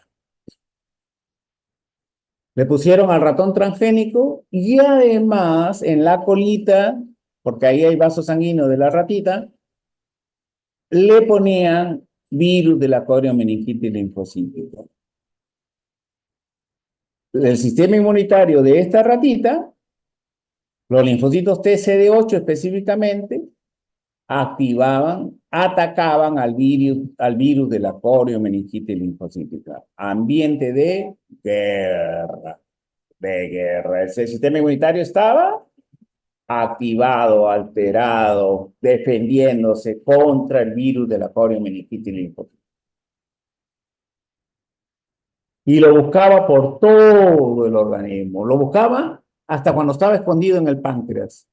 Le pusieron al ratón transgénico y además en la colita, porque ahí hay vaso sanguíneo de la ratita, le ponían virus de la coriomeningitis linfocítica. El sistema inmunitario de esta ratita, los linfocitos TCD8 específicamente, atacaban al virus de la coriomeningitis linfocítica. Ambiente de guerra. El sistema inmunitario estaba activado, alterado, defendiéndose contra el virus de la coriomeningitis linfocítica. Y lo buscaba por todo el organismo. Lo buscaba hasta cuando estaba escondido en el páncreas.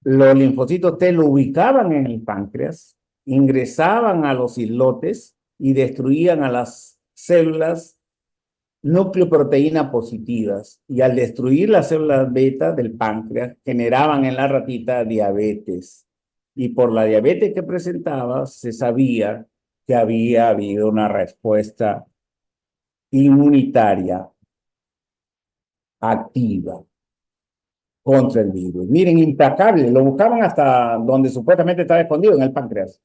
Los linfocitos T lo ubicaban en el páncreas, ingresaban a los islotes y destruían a las células nucleoproteína positivas. Y al destruir las células beta del páncreas, generaban en la ratita diabetes. Y por la diabetes que presentaba, se sabía que había habido una respuesta inmunitaria activa contra el virus. Miren, implacable, lo buscaban hasta donde supuestamente estaba escondido, en el páncreas.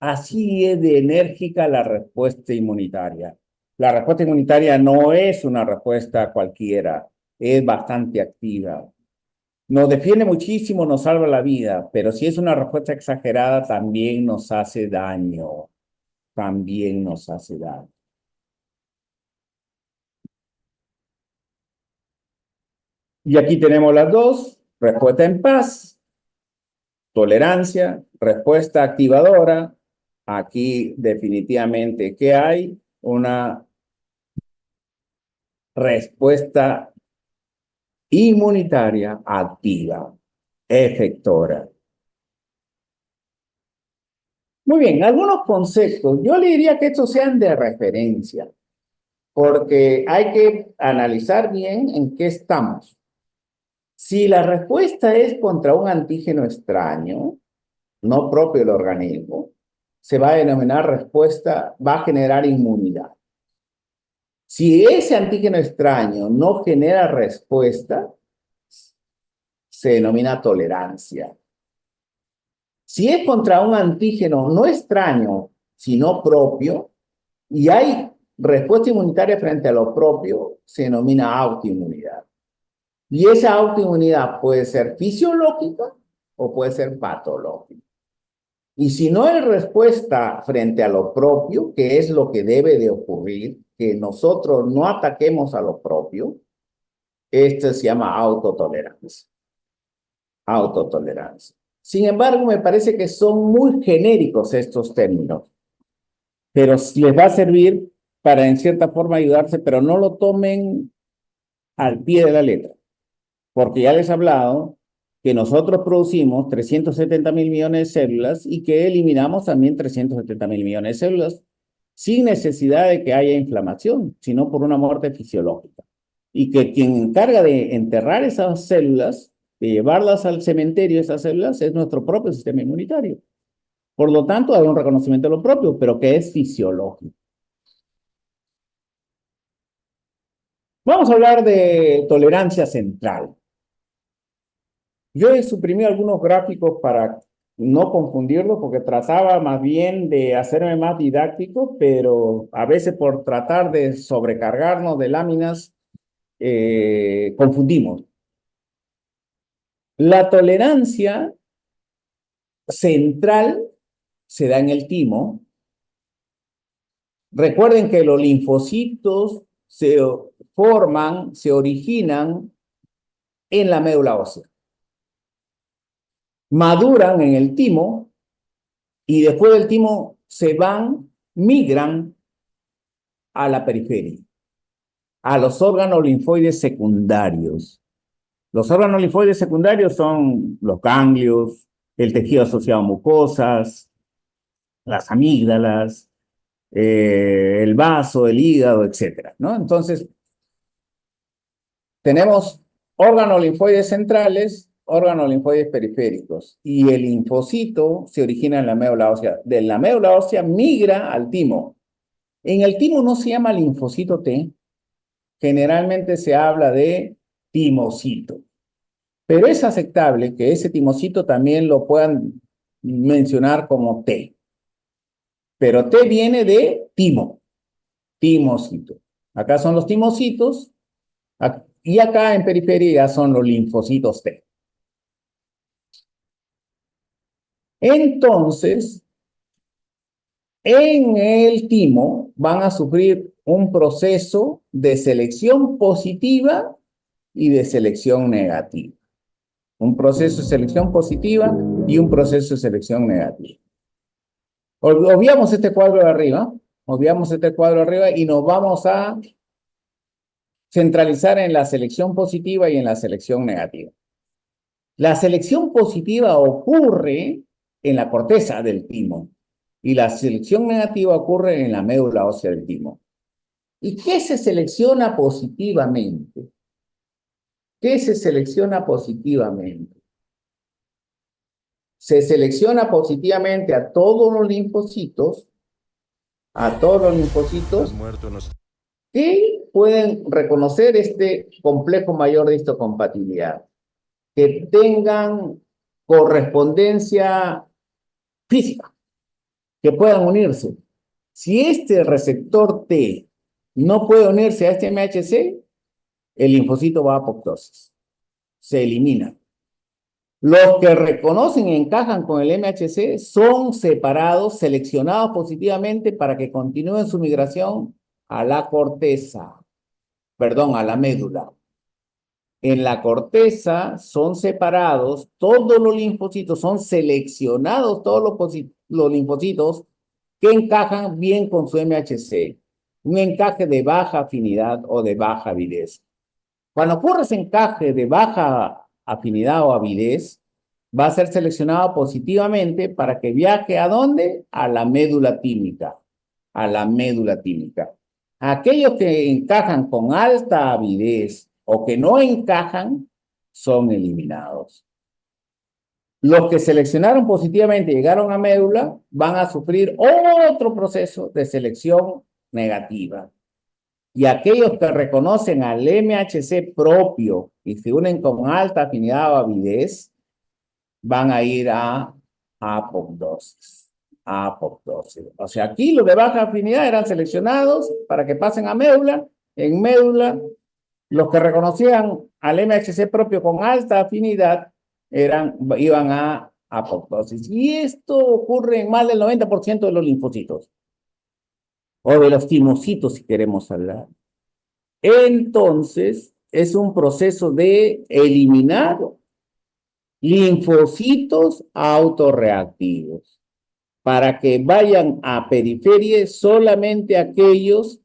Así es de enérgica la respuesta inmunitaria. La respuesta inmunitaria no es una respuesta cualquiera, es bastante activa. nos defiende muchísimo, nos salva la vida, pero si es una respuesta exagerada, también nos hace daño. También nos hace daño. Y aquí tenemos las dos: respuesta en paz, tolerancia, respuesta activadora. Aquí definitivamente, ¿qué hay? Una respuesta inmunitaria activa, efectora. Muy bien, algunos conceptos. Yo le diría que estos sean de referencia, porque hay que analizar bien en qué estamos. Si la respuesta es contra un antígeno extraño, no propio del organismo, se va a denominar respuesta, va a generar inmunidad. Si ese antígeno extraño no genera respuesta, se denomina tolerancia. Si es contra un antígeno no extraño, sino propio, y hay respuesta inmunitaria frente a lo propio, se denomina autoinmunidad. Y esa autoinmunidad puede ser fisiológica o puede ser patológica. Y si no hay respuesta frente a lo propio, que es lo que debe de ocurrir, que nosotros no ataquemos a lo propio, esto se llama autotolerancia. Autotolerancia. Sin embargo, me parece que son muy genéricos estos términos, pero les va a servir para en cierta forma ayudarse, pero no lo tomen al pie de la letra, porque ya les he hablado que nosotros producimos 370.000 millones de células y que eliminamos también 370.000 millones de células sin necesidad de que haya inflamación, sino por una muerte fisiológica. Y que quien encarga de enterrar esas células, de llevarlas al cementerio, esas células, es nuestro propio sistema inmunitario. Por lo tanto, hay un reconocimiento de lo propio, pero que es fisiológico. Vamos a hablar de tolerancia central. Yo he suprimido algunos gráficos para no confundirlos, porque trataba más bien de hacerme más didáctico, pero a veces por tratar de sobrecargarnos de láminas, confundimos. La tolerancia central se da en el timo. Recuerden que los linfocitos se forman, se originan en la médula ósea. Maduran en el timo y después del timo se van, migran a la periferia, a los órganos linfoides secundarios. Los órganos linfoides secundarios son los ganglios, el tejido asociado a mucosas, las amígdalas, el vaso, el hígado, etcétera, ¿no? Entonces, tenemos órganos linfoides centrales, órganos linfoides periféricos, y el linfocito se origina en la médula ósea. De la médula ósea migra al timo. En el timo no se llama linfocito T, generalmente se habla de timocito. Pero es aceptable que ese timocito también lo puedan mencionar como T. Pero T viene de timo, timocito. Acá son los timocitos, y acá en periferia son los linfocitos T. Entonces, en el timo van a sufrir un proceso de selección positiva y de selección negativa. Un proceso de selección positiva y un proceso de selección negativa. Obviamos este cuadro de arriba, y nos vamos a centralizar en la selección positiva y en la selección negativa. La selección positiva ocurre en la corteza del timo y la selección negativa ocurre en la médula ósea del timo. ¿Y qué se selecciona positivamente? ¿Qué se selecciona positivamente? Se selecciona positivamente a todos los linfocitos, que pueden reconocer este complejo mayor de histocompatibilidad, que tengan correspondencia física, que puedan unirse. Si este receptor T no puede unirse a este MHC, el linfocito va a apoptosis, se elimina. Los que reconocen y encajan con el MHC son separados, seleccionados positivamente para que continúen su migración a la corteza, perdón, a la médula. En la corteza son separados todos los linfocitos, son seleccionados todos los linfocitos que encajan bien con su MHC. Un encaje de baja afinidad o de baja avidez. Cuando ocurre ese encaje de baja afinidad o avidez, va a ser seleccionado positivamente para que viaje ¿a dónde? A la médula tímica. A la médula tímica. Aquellos que encajan con alta avidez o que no encajan son eliminados. Los que seleccionaron positivamente y llegaron a médula van a sufrir otro proceso de selección negativa. Y aquellos que reconocen al MHC propio y se unen con alta afinidad o avidez, van a ir a apoptosis. Apoptosis. O sea, aquí los de baja afinidad eran seleccionados para que pasen a médula. En médula, los que reconocían al MHC propio con alta afinidad iban a apoptosis. Y esto ocurre en más del 90% de los linfocitos. O de los timocitos, si queremos hablar. Entonces, es un proceso de eliminar linfocitos autorreactivos para que vayan a periferia solamente aquellos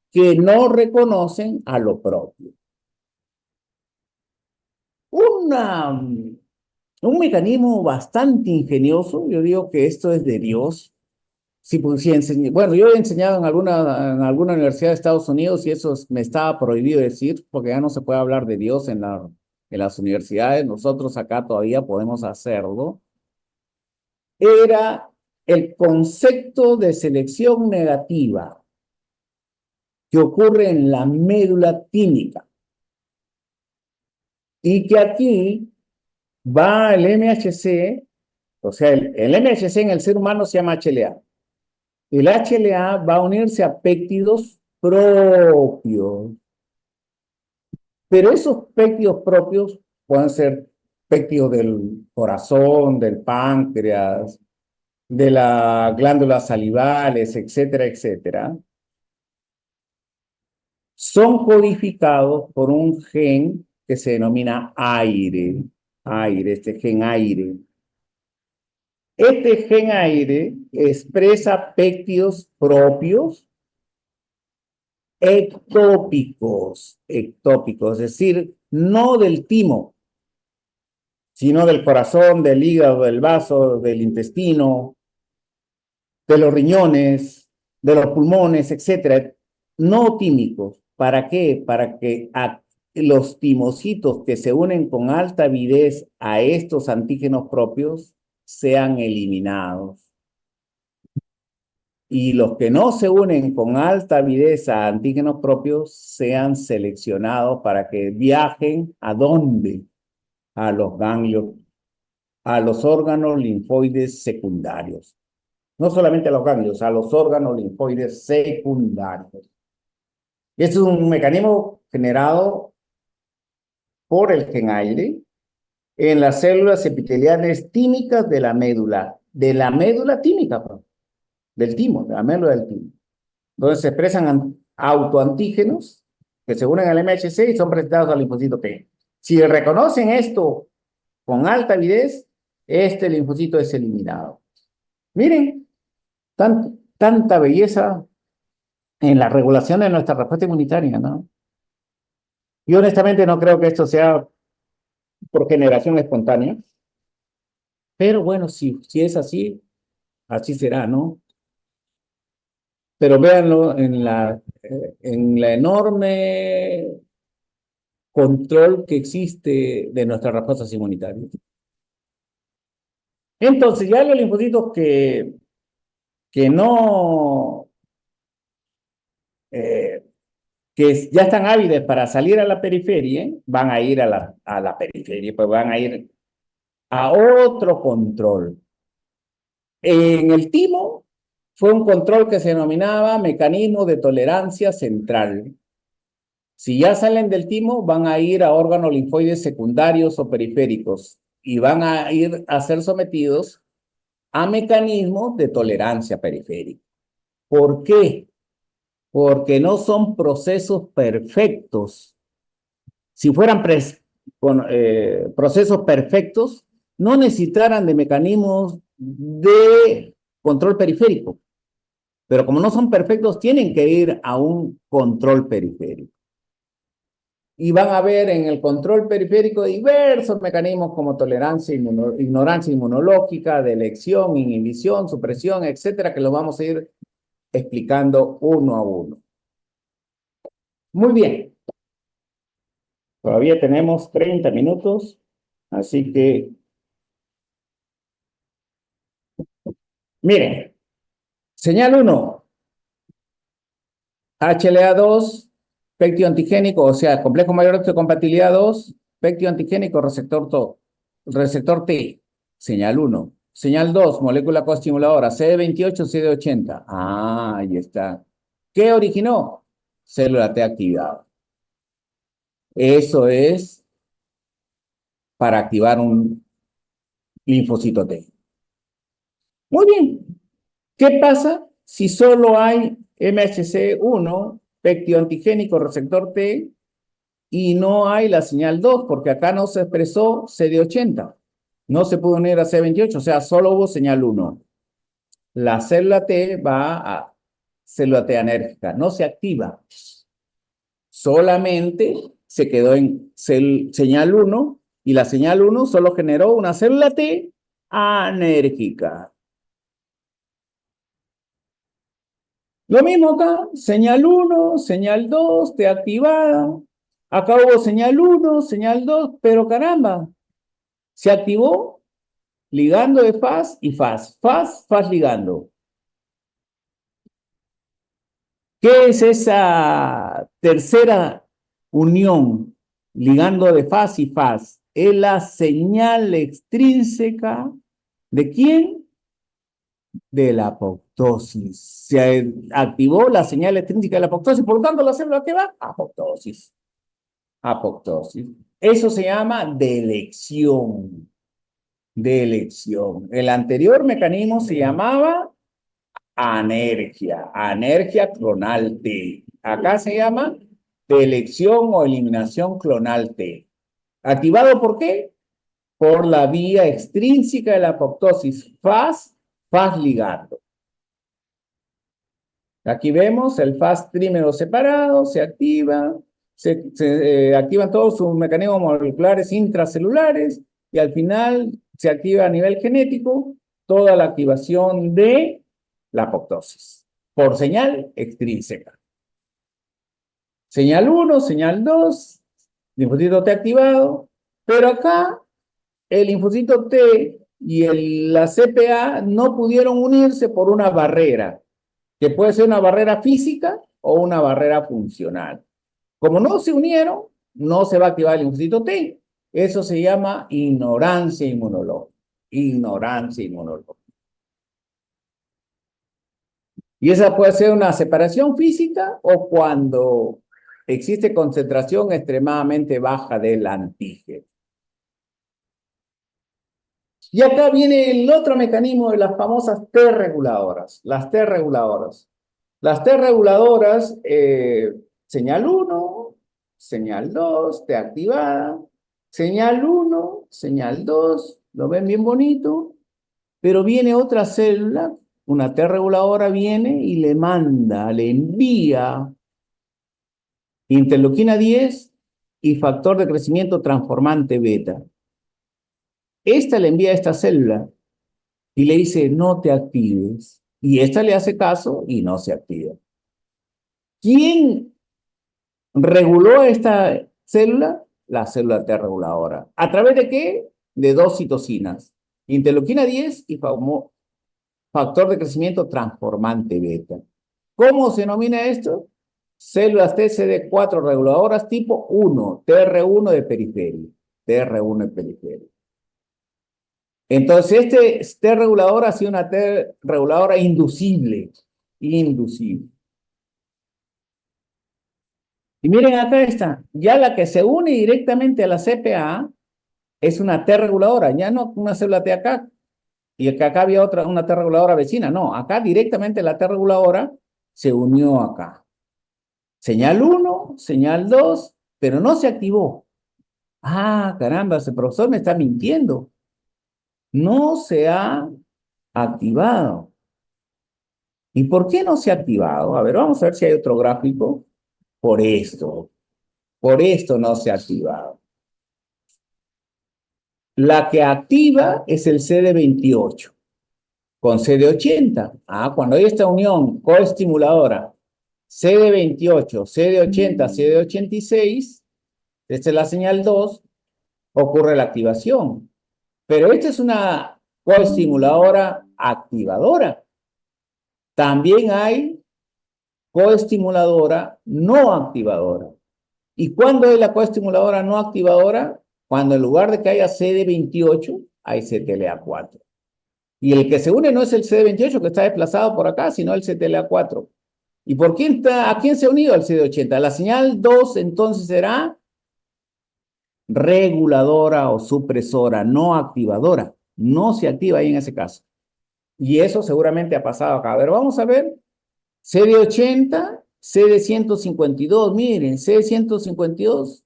que no reconocen a lo propio. Un mecanismo bastante ingenioso, yo digo que esto es de Dios. Bueno, yo he enseñado en alguna universidad de Estados Unidos y eso me estaba prohibido decir, porque ya no se puede hablar de Dios en las universidades. Nosotros acá todavía podemos hacerlo. Era el concepto de selección negativa que ocurre en la médula tímica. Y que aquí va el MHC, o sea, el MHC en el ser humano se llama HLA. El HLA va a unirse a péptidos propios. Pero esos péptidos propios pueden ser péptidos del corazón, del páncreas, de las glándulas salivales, etcétera, etcétera. Son codificados por un gen que se denomina aire, este gen aire. Este gen aire expresa péptidos propios ectópicos, es decir, no del timo, sino del corazón, del hígado, del vaso, del intestino, de los riñones, de los pulmones, etcétera, no tímicos. ¿Para qué? Para que los timocitos que se unen con alta avidez a estos antígenos propios sean eliminados. Y los que no se unen con alta avidez a antígenos propios sean seleccionados para que viajen ¿a dónde? A los ganglios, a los órganos linfoides secundarios. No solamente a los ganglios, a los órganos linfoides secundarios. Este es un mecanismo generado por el gen aire en las células epiteliales tímicas de la médula tímica, del timo, de la médula del timo. Entonces se expresan autoantígenos que se unen al MHC y son presentados al linfocito T. Si reconocen esto con alta avidez, este linfocito es eliminado. Miren, tanta belleza en la regulación de nuestra respuesta inmunitaria, ¿no? Yo honestamente no creo que esto sea por generación espontánea, pero bueno, si es así, así será, ¿no? Pero véanlo en la enorme control que existe de nuestras respuestas inmunitarias. Entonces, ya los linfocitos que ya están ávidos para salir a la periferia, van a ir a la periferia, pues van a ir a otro control. En el timo fue un control que se denominaba mecanismo de tolerancia central. Si ya salen del timo, van a ir a órganos linfoides secundarios o periféricos. y van a ir a ser sometidos a mecanismos de tolerancia periférica. ¿Por qué? Porque no son procesos perfectos. Si fueran procesos perfectos, no necesitaran de mecanismos de control periférico. Pero como no son perfectos, tienen que ir a un control periférico. Y van a ver en el control periférico diversos mecanismos como tolerancia, ignorancia inmunológica, de elección, inhibición, supresión, etcétera, que lo vamos a ir explicando uno a uno. Muy bien. Todavía tenemos 30 minutos, así que miren, señal 1, HLA2, péptido antigénico, o sea, complejo mayor de compatibilidad 2, péptido antigénico, receptor T, señal 1. Señal 2, molécula coestimuladora, CD28, CD80. Ah, ahí está. ¿Qué originó? Célula T activada. Eso es para activar un linfocito T. Muy bien. ¿Qué pasa si solo hay MHC1, péptido antigénico, receptor T, y no hay la señal 2? Porque acá no se expresó CD80. No se pudo unir a CD28, o sea, solo hubo señal 1. La célula T va a célula T anérgica, no se activa. Solamente se quedó en señal 1 y la señal 1 solo generó una célula T anérgica. Lo mismo acá, señal 1, señal 2, T activada. Acá hubo señal 1, señal 2, pero caramba, se activó ligando de Fas y Fas. Fas ligando. ¿Qué es esa tercera unión ligando de Fas y Fas? Es la señal extrínseca ¿de quién? De la apoptosis. Se activó la señal extrínseca de la apoptosis, por lo tanto la célula que va, apoptosis. Apoptosis. Eso se llama delección. Delección. El anterior mecanismo se llamaba anergia clonal T. Acá se llama delección o eliminación clonal T. ¿Activado por qué? Por la vía extrínseca de la apoptosis, Fas ligando. Aquí vemos el Fas trímero separado, se activa, se activan todos sus mecanismos moleculares intracelulares y al final se activa a nivel genético toda la activación de la apoptosis por señal extrínseca. Señal 1, señal 2, linfocito T activado, pero acá el linfocito T y la CPA no pudieron unirse por una barrera, que puede ser una barrera física o una barrera funcional. Como no se unieron, no se va a activar el linfocito T. Eso se llama ignorancia inmunológica. Ignorancia inmunológica. Y esa puede ser una separación física o cuando existe concentración extremadamente baja del antígeno. Y acá viene el otro mecanismo de las famosas T reguladoras. Las T reguladoras. Las T reguladoras, señal 1, señal 2, T activada. Señal 1, señal 2, lo ven bien bonito. Pero viene otra célula, una T reguladora viene y le manda, le envía interleuquina 10 y factor de crecimiento transformante beta. Esta le envía a esta célula y le dice, no te actives. Y esta le hace caso y no se activa. ¿Quién reguló esta célula? La célula T reguladora. ¿A través de qué? De dos citocinas. Interleuquina 10 y factor de crecimiento transformante beta. ¿Cómo se denomina esto? Células TCD4 reguladoras tipo 1, TR1 de periferia. TR1 de periferia. Entonces, este T regulador ha sido una T reguladora inducible. Inducible. Y miren acá está, ya la que se une directamente a la CPA es una T reguladora, ya no una célula T acá, y que acá había otra, una T reguladora vecina, no, acá directamente la T reguladora se unió acá. Señal 1, señal 2, pero no se activó. Ah, caramba, ese profesor me está mintiendo. No se ha activado. ¿Y por qué no se ha activado? A ver, vamos a ver si hay otro gráfico. Por esto no se ha activado. La que activa es el CD28 con CD80. Ah, cuando hay esta unión coestimuladora CD28, CD80, CD86, esta es la señal 2, ocurre la activación. Pero esta es una coestimuladora activadora. También hay coestimuladora no activadora. ¿Y cuándo es la coestimuladora no activadora? Cuando en lugar de que haya CD28, hay CTLA4. Y el que se une no es el CD28 que está desplazado por acá, sino el CTLA4. ¿Y por quién está, a quién se ha unido el CD80? La señal 2 entonces será reguladora o supresora, no activadora. No se activa ahí en ese caso. Y eso seguramente ha pasado acá. A ver, vamos a ver. CD80, CD152, miren, CD152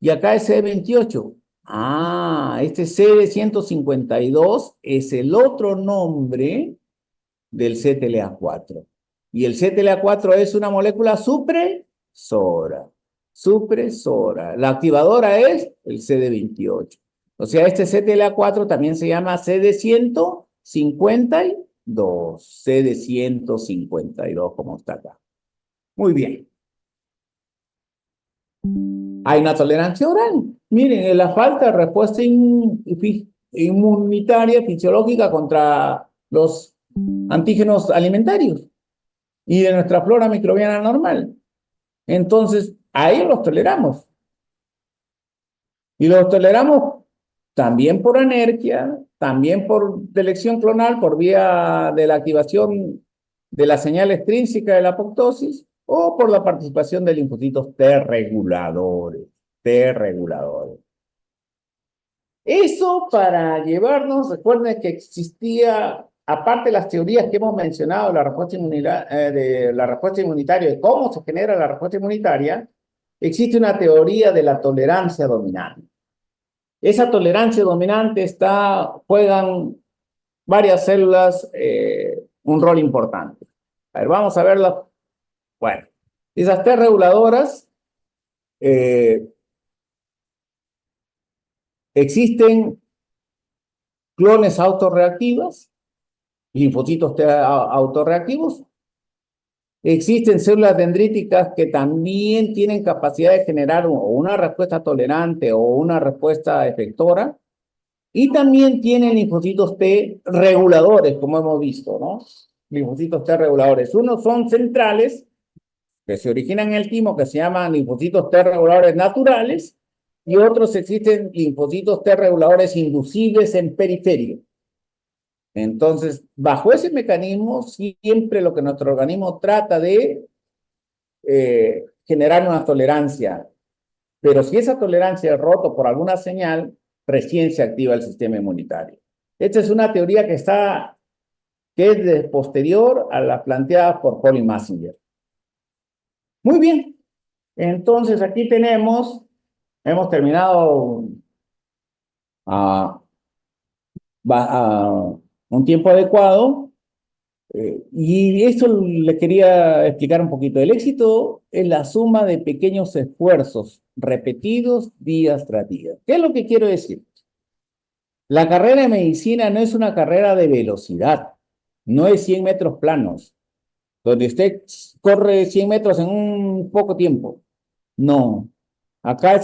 y acá es CD28. Ah, este CD152 es el otro nombre del CTLA4. Y el CTLA4 es una molécula supresora. Supresora. La activadora es el CD28. O sea, este CTLA4 también se llama CD152. CD152, como está acá. Muy bien. Hay una tolerancia oral. Miren, en la falta de respuesta inmunitaria fisiológica contra los antígenos alimentarios y de nuestra flora microbiana normal. Entonces, a ellos los toleramos. Y los toleramos también por anergia, también por selección clonal, por vía de la activación de la señal extrínseca de la apoptosis, o por la participación de linfocitos T reguladores. T reguladores. Eso para llevarnos, recuerden que existía, aparte de las teorías que hemos mencionado, la respuesta de la respuesta inmunitaria, de cómo se genera la respuesta inmunitaria, existe una teoría de la tolerancia dominante. Esa tolerancia dominante juegan varias células un rol importante. A ver, vamos a verla. Bueno, esas T reguladoras existen clones autorreactivas, linfocitos T autorreactivos. Existen células dendríticas que también tienen capacidad de generar una respuesta tolerante o una respuesta efectora. Y también tienen linfocitos T reguladores, como hemos visto, ¿no? Linfocitos T reguladores. Unos son centrales, que se originan en el timo, que se llaman linfocitos T reguladores naturales, y otros existen linfocitos T reguladores inducibles en periferia. Entonces, bajo ese mecanismo, siempre lo que nuestro organismo trata de generar una tolerancia. Pero si esa tolerancia es rota por alguna señal, recién se activa el sistema inmunitario. Esta es una teoría que es posterior a la planteada por Paul y Massinger. Muy bien. Entonces, aquí hemos terminado un tiempo adecuado. Y esto le quería explicar un poquito. El éxito es la suma de pequeños esfuerzos repetidos día tras día. ¿Qué es lo que quiero decir? La carrera de medicina no es una carrera de velocidad, no es 100 metros planos, donde usted corre 100 metros en un poco tiempo. No, acá es